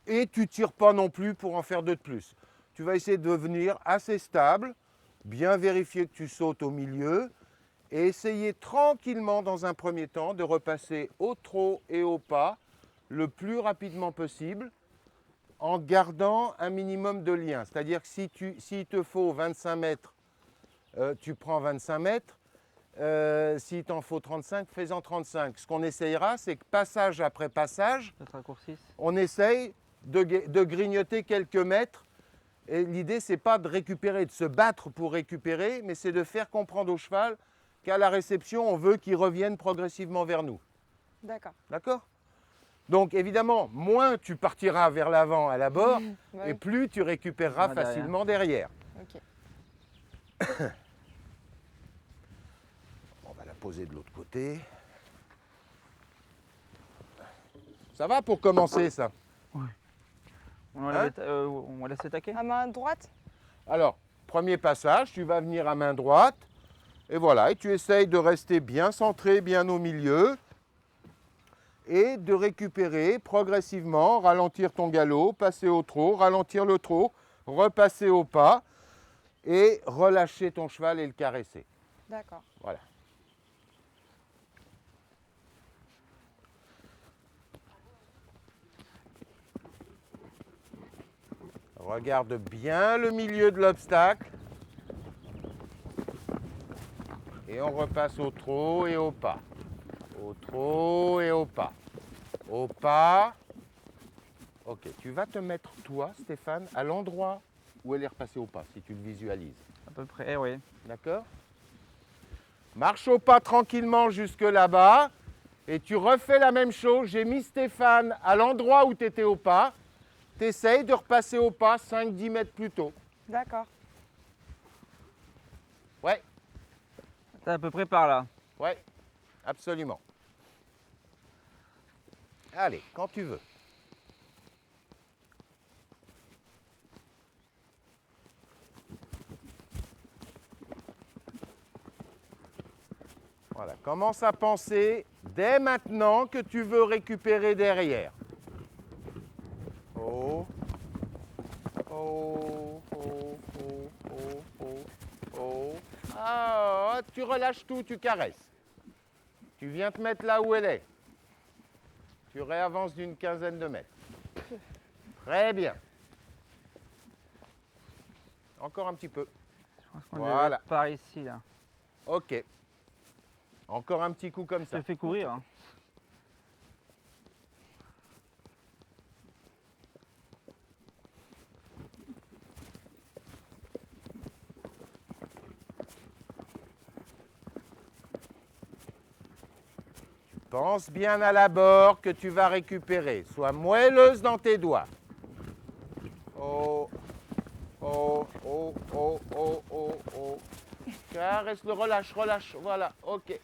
et tu ne tires pas non plus pour en faire deux de plus. Tu vas essayer de devenir assez stable, bien vérifier que tu sautes au milieu et essayer tranquillement dans un premier temps de repasser au trot et au pas le plus rapidement possible en gardant un minimum de lien. C'est-à-dire que s'il te faut 25 mètres, tu prends 25 mètres. S'il t'en faut 35, fais-en 35. Ce qu'on essayera, c'est que passage après passage, on essaye de grignoter quelques mètres. Et l'idée, ce n'est pas de récupérer, de se battre pour récupérer, mais c'est de faire comprendre au cheval qu'à la réception, on veut qu'il revienne progressivement vers nous. D'accord. D'accord? Donc évidemment, moins tu partiras vers l'avant à l'abord, Bah et oui. plus tu récupéreras Derrière. facilement derrière. Ok. On va la poser de l'autre côté. Ça va pour commencer, ça? On laisse attaquer? À main droite? Alors, premier passage, tu vas venir à main droite. Et voilà, et tu essayes de rester bien centré, bien au milieu. Et de récupérer progressivement, ralentir ton galop, passer au trot, ralentir le trot, repasser au pas. Et relâcher ton cheval et le caresser. D'accord. Voilà. Regarde bien le milieu de l'obstacle. Et on repasse au trot et au pas. Au trot et au pas. Au pas. Ok, tu vas te mettre toi, Stéphane, à l'endroit où elle est repassée au pas, si tu le visualises. À peu près, oui. D'accord? Marche au pas tranquillement jusque là-bas. Et tu refais la même chose. J'ai mis Stéphane à l'endroit où tu étais au pas. Tu essayes de repasser au pas 5-10 mètres plus tôt. D'accord. Ouais, C'est à peu près par là. ouais, absolument. Allez, quand tu veux. Voilà, commence à penser dès maintenant que tu veux récupérer derrière. Oh, oh, oh, oh, oh, oh, oh. Ah, tu relâches tout, tu caresses. Tu viens te mettre là où elle est. Tu réavances d'une quinzaine de mètres. Très bien. Encore un petit peu. Je pense qu'on Voilà. développe par ici, là. Ok. Encore un petit coup comme Je ça. te fais courir. Hein. Pense bien à la bord que tu vas récupérer. Sois moelleuse dans tes doigts. Oh, oh, oh, oh, oh, oh, oh. Caresse-le, relâche, relâche. Voilà, ok.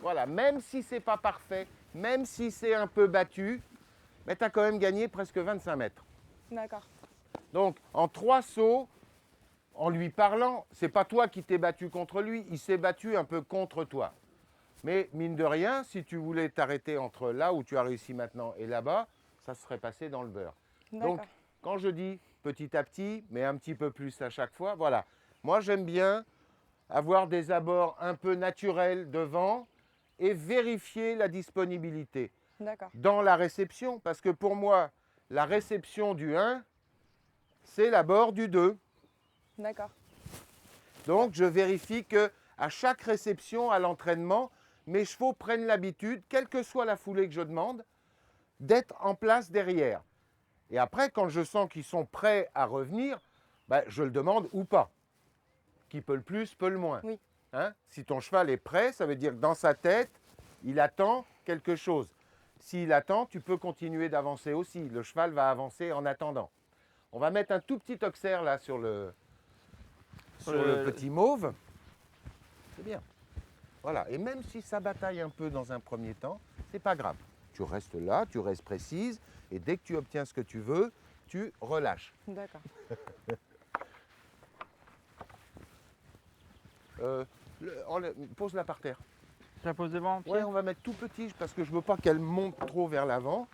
Voilà, même si c'est pas parfait, même si c'est un peu battu, mais tu as quand même gagné presque 25 mètres. D'accord. Donc, en 3 sauts, en lui parlant, c'est pas toi qui t'es battu contre lui, il s'est battu un peu contre toi. Mais mine de rien, si tu voulais t'arrêter entre là où tu as réussi maintenant et là-bas, ça serait passé dans le beurre. Donc, D'accord. quand je dis petit à petit, mais un petit peu plus à chaque fois, voilà. Moi, j'aime bien avoir des abords un peu naturels devant et vérifier la disponibilité D'accord. dans la réception. Parce que pour moi, la réception du 1, c'est l'abord du 2. D'accord. Donc, je vérifie que à chaque réception, à l'entraînement, mes chevaux prennent l'habitude, quelle que soit la foulée que je demande, d'être en place derrière. Et après, quand je sens qu'ils sont prêts à revenir, ben, je le demande ou pas. Qui peut le plus, peut le moins. Oui. Hein? Si ton cheval est prêt, ça veut dire que dans sa tête, il attend quelque chose. S'il attend, tu peux continuer d'avancer aussi. Le cheval va avancer en attendant. On va mettre un tout petit auxerre là sur le petit mauve. C'est bien. Voilà, et même si ça bataille un peu dans un premier temps, c'est pas grave. Tu restes là, tu restes précise, et dès que tu obtiens ce que tu veux, tu relâches. D'accord. Pose-la par terre. Je la pose devant, pied. Ouais, on va mettre tout petit parce que je veux pas qu'elle monte trop vers l'avant.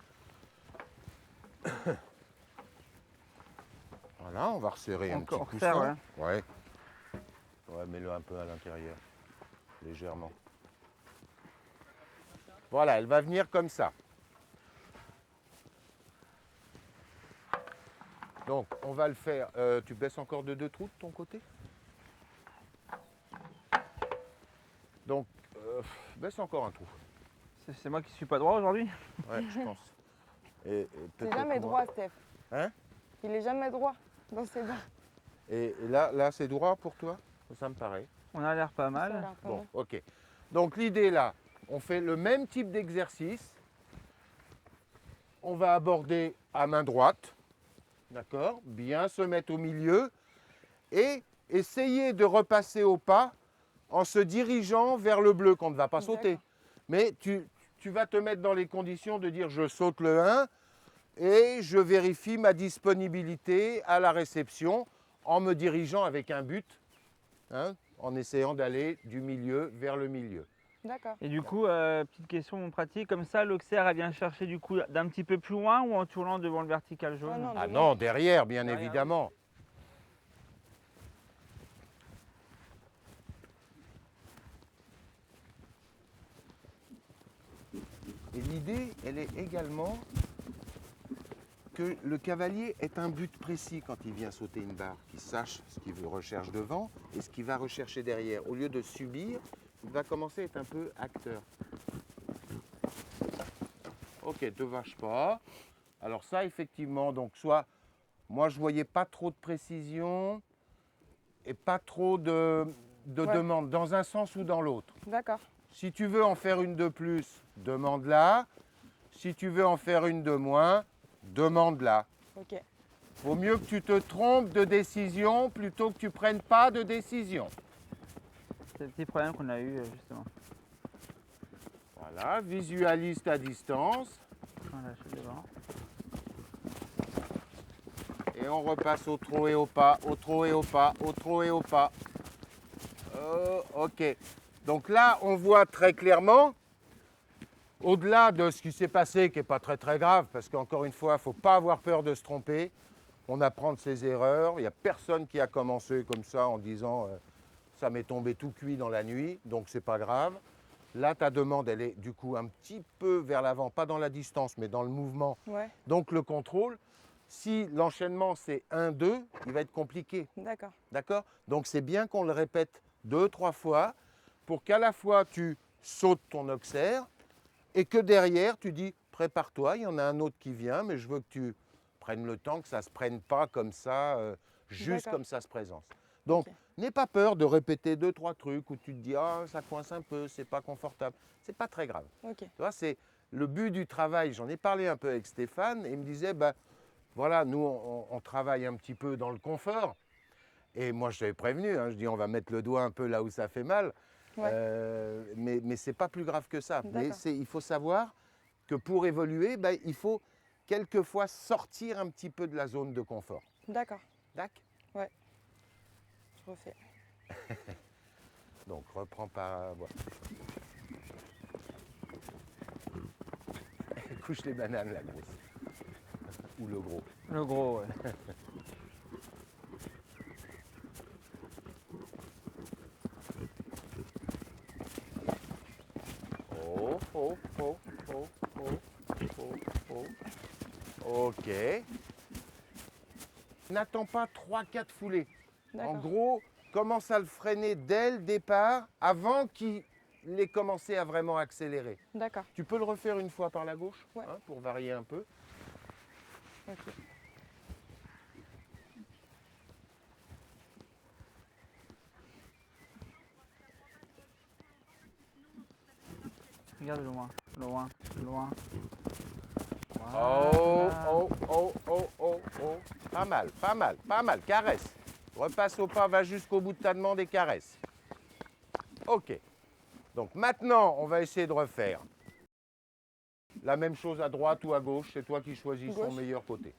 Voilà, on va resserrer un petit Encore coussin. serre, Ouais. Ouais, mets-le un peu à l'intérieur, légèrement. Voilà, elle va venir comme ça. Donc, on va le faire. Tu baisses encore de 2 trous de ton côté? Donc, baisse encore un trou. C'est moi qui suis pas droit aujourd'hui. Ouais, je pense. Et C'est peut-être jamais moi. droit, Steph. Hein? Il est jamais droit dans ses dents. Et là c'est droit pour toi? Ça me paraît. On a l'air pas Ça a mal. l'air pas Bon, mal. ok. Donc l'idée là, on fait le même type d'exercice. On va aborder à main droite. D'accord? Bien se mettre au milieu. Et essayer de repasser au pas en se dirigeant vers le bleu qu'on ne va pas sauter. D'accord. Mais tu vas te mettre dans les conditions de dire je saute le 1 et je vérifie ma disponibilité à la réception en me dirigeant avec un but, hein, en essayant d'aller du milieu vers le milieu. D'accord. Et du coup, petite question pratique, comme ça, l'auxerre, elle vient chercher du coup d'un petit peu plus loin ou en tournant devant le vertical jaune? Ah non, Ah devant. non, derrière, bien Derrière. évidemment. Et l'idée, elle est également que le cavalier ait un but précis quand il vient sauter une barre, qu'il sache ce qu'il recherche devant et ce qu'il va rechercher derrière. Au lieu de subir, il va commencer à être un peu acteur. Ok, te vache pas. Alors ça, effectivement, donc soit, moi je voyais pas trop de précision et pas trop de Ouais. demande dans un sens ou dans l'autre. D'accord. Si tu veux en faire une de plus, demande-la. Si tu veux en faire une de moins, demande-la. Ok. Vaut mieux que tu te trompes de décision plutôt que tu prennes pas de décision. C'est le petit problème qu'on a eu justement. Voilà, visualise ta distance On va lâcher devant. et on repasse au trot et au pas, au trot et au pas, au trot et au pas. Ok. Donc là, on voit très clairement, au-delà de ce qui s'est passé, qui n'est pas très très grave, parce qu'encore une fois, il ne faut pas avoir peur de se tromper. On apprend de ses erreurs. Il n'y a personne qui a commencé comme ça en disant ça m'est tombé tout cuit dans la nuit, donc c'est pas grave. Là, ta demande, elle est du coup un petit peu vers l'avant, pas dans la distance, mais dans le mouvement. Ouais. Donc le contrôle, Si l'enchaînement c'est 1-2, il va être compliqué. D'accord. D'accord? Donc c'est bien qu'on le répète 2-3 fois pour qu'à la fois tu sautes ton auxerre et que derrière tu dis prépare-toi, il y en a un autre qui vient, mais je veux que tu prennes le temps, que ça ne se prenne pas comme ça, juste D'accord. comme ça se présente. Donc Ok. n'aie pas peur de répéter 2-3 trucs où tu te dis ah ça coince un peu, c'est pas confortable. C'est pas très grave. Ok. Tu vois, c'est le but du travail. J'en ai parlé un peu avec Stéphane et il me disait bah voilà, nous on travaille un petit peu dans le confort. Et moi, je t'avais prévenu, hein, je dis on va mettre le doigt un peu là où ça fait mal. Ouais. Mais ce n'est pas plus grave que ça. Mais D'accord. il faut savoir que pour évoluer, ben, il faut quelquefois sortir un petit peu de la zone de confort. D'accord. D'accord? Je refais. Donc reprends par... Voilà. Couche les bananes, la grosse. Ou le gros. Le gros, ouais. Oh, oh, oh, oh, oh, oh, oh. Ok. N'attends pas 3-4 foulées. En D'accord. gros, commence à le freiner dès le départ, avant qu'il ait commencé à vraiment accélérer. D'accord. Tu peux le refaire une fois par la gauche, Ouais. hein, pour varier un peu. Ok. Regarde loin, loin, loin. Oh, Voilà. oh, oh, oh, oh, oh. Pas mal, pas mal, pas mal. Caresse. Repasse au pas, va jusqu'au bout de ta demande et caresse. Ok. Donc maintenant, on va essayer de refaire la même chose à droite ou à gauche. C'est toi qui choisis son Gauche. meilleur côté.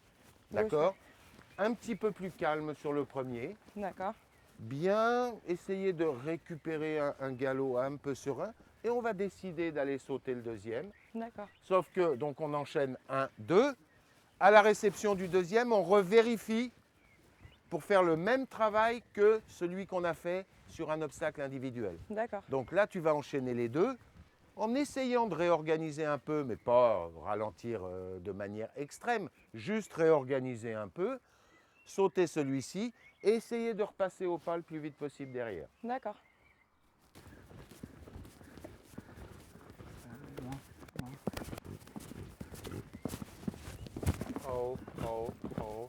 Gauche, D'accord? Un petit peu plus calme sur le premier. D'accord. Bien essayer de récupérer un galop un peu serein. Et on va décider d'aller sauter le deuxième. D'accord. Sauf que, donc on enchaîne 1, 2. À la réception du deuxième, on revérifie pour faire le même travail que celui qu'on a fait sur un obstacle individuel. D'accord. Donc là, tu vas enchaîner les deux en essayant de réorganiser un peu, mais pas ralentir de manière extrême, juste réorganiser un peu, sauter celui-ci et essayer de repasser au pas le plus vite possible derrière. D'accord. Oh, oh, oh,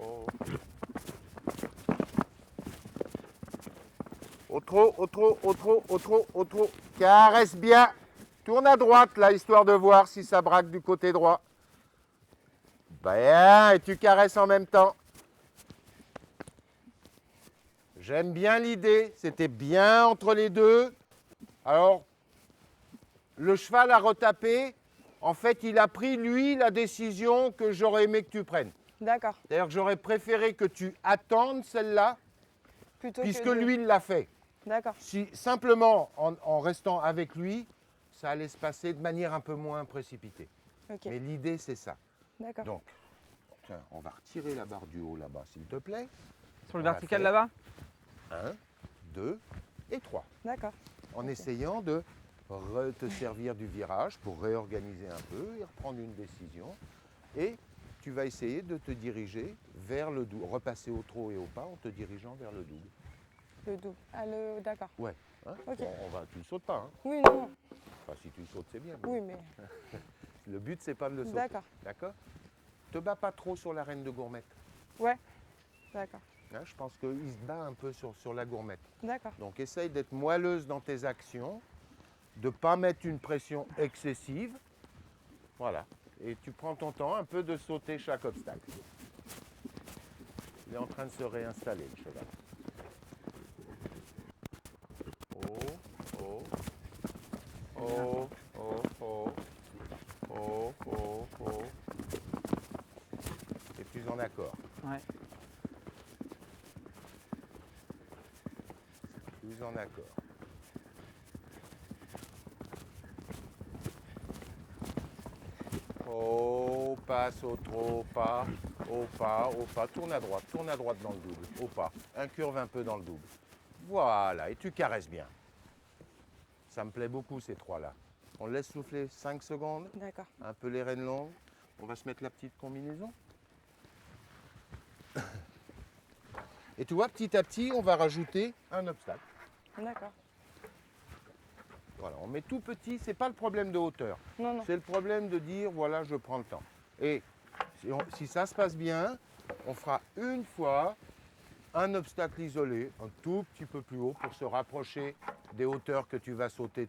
oh. Au trot, au trot, au trot, au trot, au trot. Caresse bien. Tourne à droite, là, histoire de voir si ça braque du côté droit. Bien, et tu caresses en même temps. J'aime bien l'idée, c'était bien entre les deux. Alors, le cheval a retapé. En fait, il a pris, lui, la décision que j'aurais aimé que tu prennes. D'accord. C'est-à-dire que j'aurais préféré que tu attendes celle-là, Plutôt puisque que de... lui, il l'a fait. D'accord. Si simplement, en restant avec lui, ça allait se passer de manière un peu moins précipitée. Ok. Mais l'idée, c'est ça. D'accord. Donc, tiens, on va retirer la barre du haut là-bas, s'il te plaît. Sur le On va vertical faire là-bas? 1, 2 et 3. D'accord. En Ok. essayant de te servir du virage pour réorganiser un peu et reprendre une décision. Et tu vas essayer de te diriger vers le double, repasser au trot et au pas en te dirigeant vers le double. Le double. Ah, le... D'accord. Ouais. Hein. Ok. Bon, tu ne sautes pas. Hein. Oui, non. Enfin, si tu le sautes, c'est bien. Oui, mais... Le but, c'est pas de le sauter. D'accord. D'accord? Te bats pas trop sur la reine de gourmette. Ouais. D'accord. Hein, je pense qu'il se bat un peu sur la gourmette. D'accord. Donc, essaye d'être moelleuse dans tes actions, de ne pas mettre une pression excessive. Voilà. Et tu prends ton temps un peu de sauter chaque obstacle. Il est en train de se réinstaller, le cheval. Oh, oh, oh, oh, oh, oh, oh, oh. Et plus en accord. Ouais. Plus en accord. Oh, passe au trot, pas, au pas, au pas. Tourne à droite dans le double, au pas. Incurve un peu dans le double. Voilà, et tu caresses bien. Ça me plaît beaucoup ces trois-là. On laisse souffler 5 secondes, D'accord. un peu les rênes longues. On va se mettre la petite combinaison. Et tu vois, petit à petit, on va rajouter un obstacle. D'accord. Voilà, on met tout petit, c'est pas le problème de hauteur. Non, non. C'est le problème de dire, voilà, je prends le temps. Et si ça se passe bien, on fera une fois un obstacle isolé, un tout petit peu plus haut, pour se rapprocher des hauteurs que tu vas sauter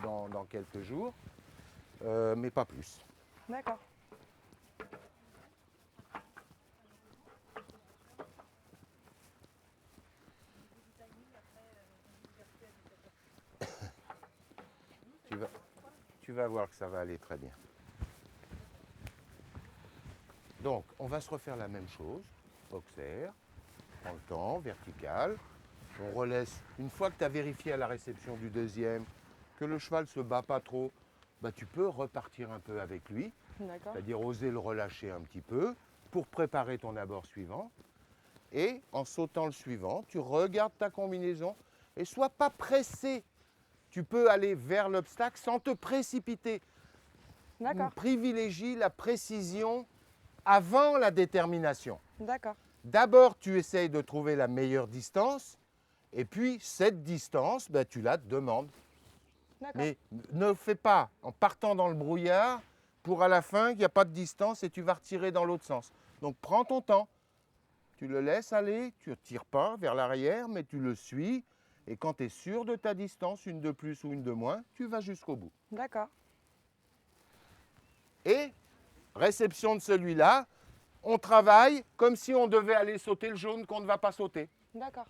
dans quelques jours, mais pas plus. D'accord. Tu vas voir que ça va aller très bien. Donc, on va se refaire la même chose. Auxerre, prends le temps, vertical. On relaisse. Une fois que tu as vérifié à la réception du deuxième que le cheval ne se bat pas trop, bah, tu peux repartir un peu avec lui, D'accord. c'est-à-dire oser le relâcher un petit peu pour préparer ton abord suivant. Et en sautant le suivant, tu regardes ta combinaison et sois pas pressé. Tu peux aller vers l'obstacle sans te précipiter. D'accord. Privilégie la précision avant la détermination. D'accord. D'abord, tu essayes de trouver la meilleure distance, et puis cette distance, ben, tu la demandes. D'accord. Mais ne fais pas en partant dans le brouillard pour à la fin, il n'y a pas de distance et tu vas retirer dans l'autre sens. Donc prends ton temps, tu le laisses aller, tu ne tires pas vers l'arrière, mais tu le suis. Et quand tu es sûr de ta distance, une de plus ou une de moins, tu vas jusqu'au bout. D'accord. Et réception de celui-là, on travaille comme si on devait aller sauter le jaune qu'on ne va pas sauter. D'accord.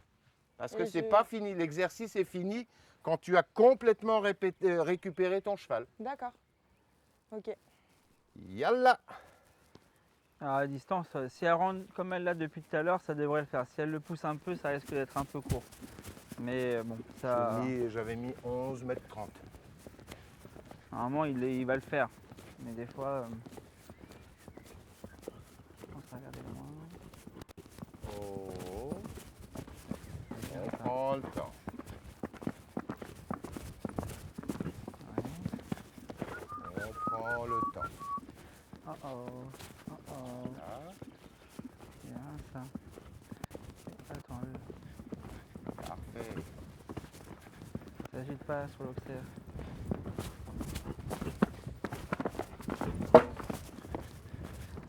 Parce que Et ce n'est je- pas fini, l'exercice est fini quand tu as complètement récupéré ton cheval. D'accord. Ok. Yalla. Alors à distance, si elle rentre comme elle l'a depuis tout à l'heure, ça devrait le faire. Si elle le pousse un peu, ça risque d'être un peu court. Mais bon, ça, J'avais mis 11 mètres 30. normalement il va le faire. Mais des fois, je pense à regarder loin. Oh, Bien, on ça. prend le temps. Ouais. On prend le temps. Oh oh, oh oh, Là, bien ça. Attends, parfait. s'agite pas sur l'observe.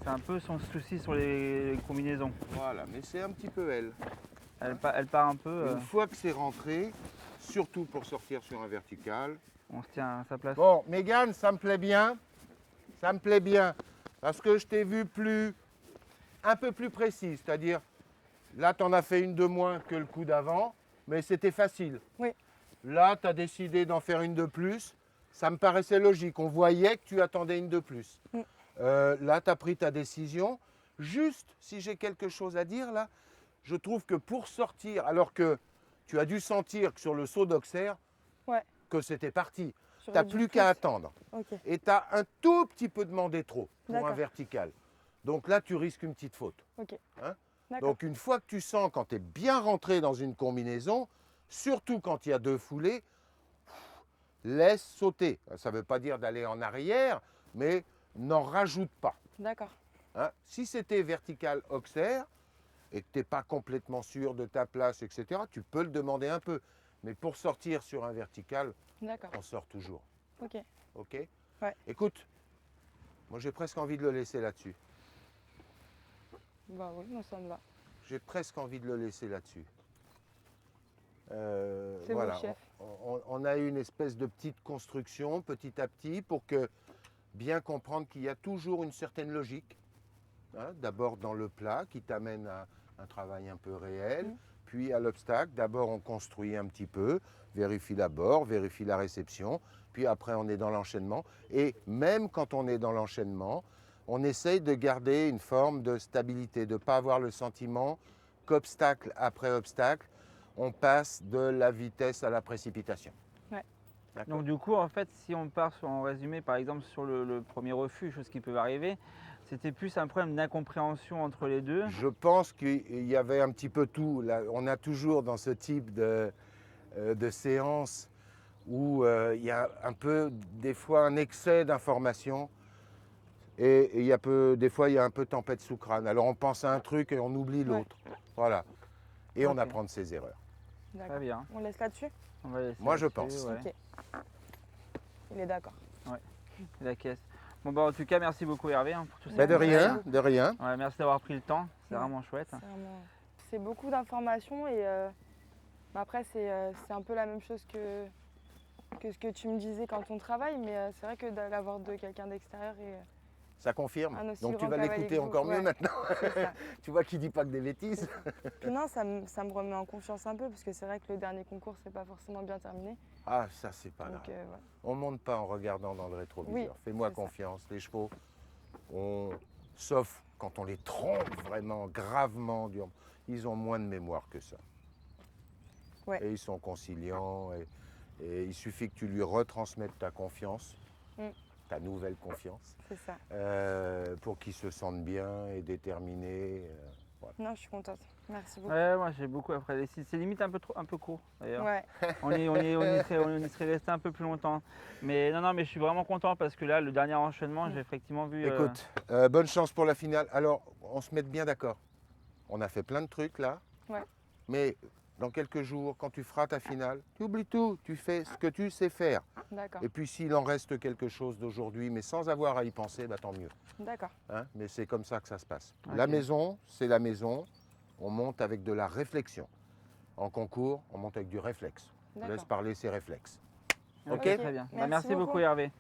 C'est un peu son souci sur les combinaisons. Voilà, mais c'est un petit peu elle. Elle part un peu, Une fois que c'est rentré, surtout pour sortir sur un vertical. on se tient à sa place. Bon, Mégane, ça me plaît bien. Ça me plaît bien. Parce que je t'ai vu un peu plus précis. C'est-à-dire, là, tu en as fait une de moins que le coup d'avant, mais c'était facile. Oui. Là, tu as décidé d'en faire une de plus. Ça me paraissait logique. On voyait que tu attendais une de plus. Mm. Là, tu as pris ta décision. Juste, si j'ai quelque chose à dire, là, je trouve que pour sortir, alors que tu as dû sentir que sur le saut d'Auxerre, Ouais. que c'était parti. Tu J'aurais n'as dû plus qu'à attendre. Ok. Et tu as un tout petit peu demandé trop pour un D'accord. vertical. Donc là, tu risques une petite faute. Ok. Hein. D'accord. Donc une fois que tu sens, quand tu es bien rentré dans une combinaison, surtout quand il y a deux foulées, laisse sauter. Ça ne veut pas dire d'aller en arrière, mais n'en rajoute pas. D'accord. Hein. Si c'était vertical Auxerre et que tu n'es pas complètement sûr de ta place, etc., tu peux le demander un peu. Mais pour sortir sur un vertical, D'accord. on sort toujours. Ok. Ok. Ouais. Écoute, moi j'ai presque envie de le laisser là-dessus. Bah oui, moi ça me va. J'ai presque envie de le laisser là-dessus. C'est Voilà, beau, chef. on a eu une espèce de petite construction petit à petit pour que bien comprendre qu'il y a toujours une certaine logique. Hein, d'abord dans le plat qui t'amène à un travail un peu réel, puis à l'obstacle. D'abord on construit un petit peu, vérifie l'abord, vérifie la réception, puis après on est dans l'enchaînement. Et même quand on est dans l'enchaînement, on essaye de garder une forme de stabilité, de ne pas avoir le sentiment qu'obstacle après obstacle, on passe de la vitesse à la précipitation. Ouais. D'accord. Donc du coup, en fait, si on part en résumé, par exemple, sur le premier refus, chose qui peut arriver, c'était plus un problème d'incompréhension entre les deux. Je pense qu'il y avait un petit peu tout. Là, on a toujours dans ce type de séance où il y a un peu, des fois, un excès d'informations. Et des fois, il y a un peu tempête sous crâne. Alors on pense à un truc et on oublie l'autre. Voilà. et on Ok. apprend de ses erreurs. Très D'accord. bien. On laisse là-dessus? On va laisser Moi, je là-dessus, pense. ouais. Ok. Il est d'accord. La caisse. Bon, bah, en tout cas, merci beaucoup, Hervé, hein, pour tout ça. Bah, de Merci rien, beaucoup. de rien. Ouais, merci d'avoir pris le temps. C'est Ouais. vraiment chouette. C'est beaucoup d'informations et bah après c'est un peu la même chose que ce que tu me disais quand on travaille, mais c'est vrai que d'avoir de quelqu'un d'extérieur et Ça confirme. un aussi Donc tu grand vas cavalier l'écouter que vous. encore mieux Ouais, maintenant. c'est ça. Tu vois qu'il dit pas que des bêtises. Puis non, ça me remet en confiance un peu parce que c'est vrai que le dernier concours c'est pas forcément bien terminé. Ah, ça c'est pas Donc grave. voilà. On monte pas en regardant dans le rétroviseur. Oui, Fais-moi c'est ça. confiance. Les chevaux, sauf quand on les trompe vraiment gravement, ils ont moins de mémoire que ça. Ouais. Et ils sont conciliants. Et il suffit que tu lui retransmettes ta confiance, Mm. ta nouvelle confiance, C'est ça. pour qu'ils se sentent bien et déterminés. Voilà. Non, je suis contente. Merci beaucoup. Ouais, moi j'ai beaucoup apprécié. C'est limite un peu court d'ailleurs. Ouais. On y serait resté un peu plus longtemps. Mais non, mais je suis vraiment content parce que là, le dernier enchaînement, j'ai effectivement vu. Écoute, bonne chance pour la finale. Alors, on se met bien d'accord. On a fait plein de trucs là. Ouais. Mais dans quelques jours, quand tu feras ta finale, tu oublies tout. Tu fais ce que tu sais faire. D'accord. Et puis s'il en reste quelque chose d'aujourd'hui, mais sans avoir à y penser, bah, tant mieux. D'accord. Hein, mais c'est comme ça que ça se passe. Ok. La maison, c'est la maison. On monte avec de la réflexion. En concours, on monte avec du réflexe. On laisse D'accord. parler ses réflexes. Ok, Ok. très bien. Bah, Merci merci beaucoup, beaucoup. Hervé.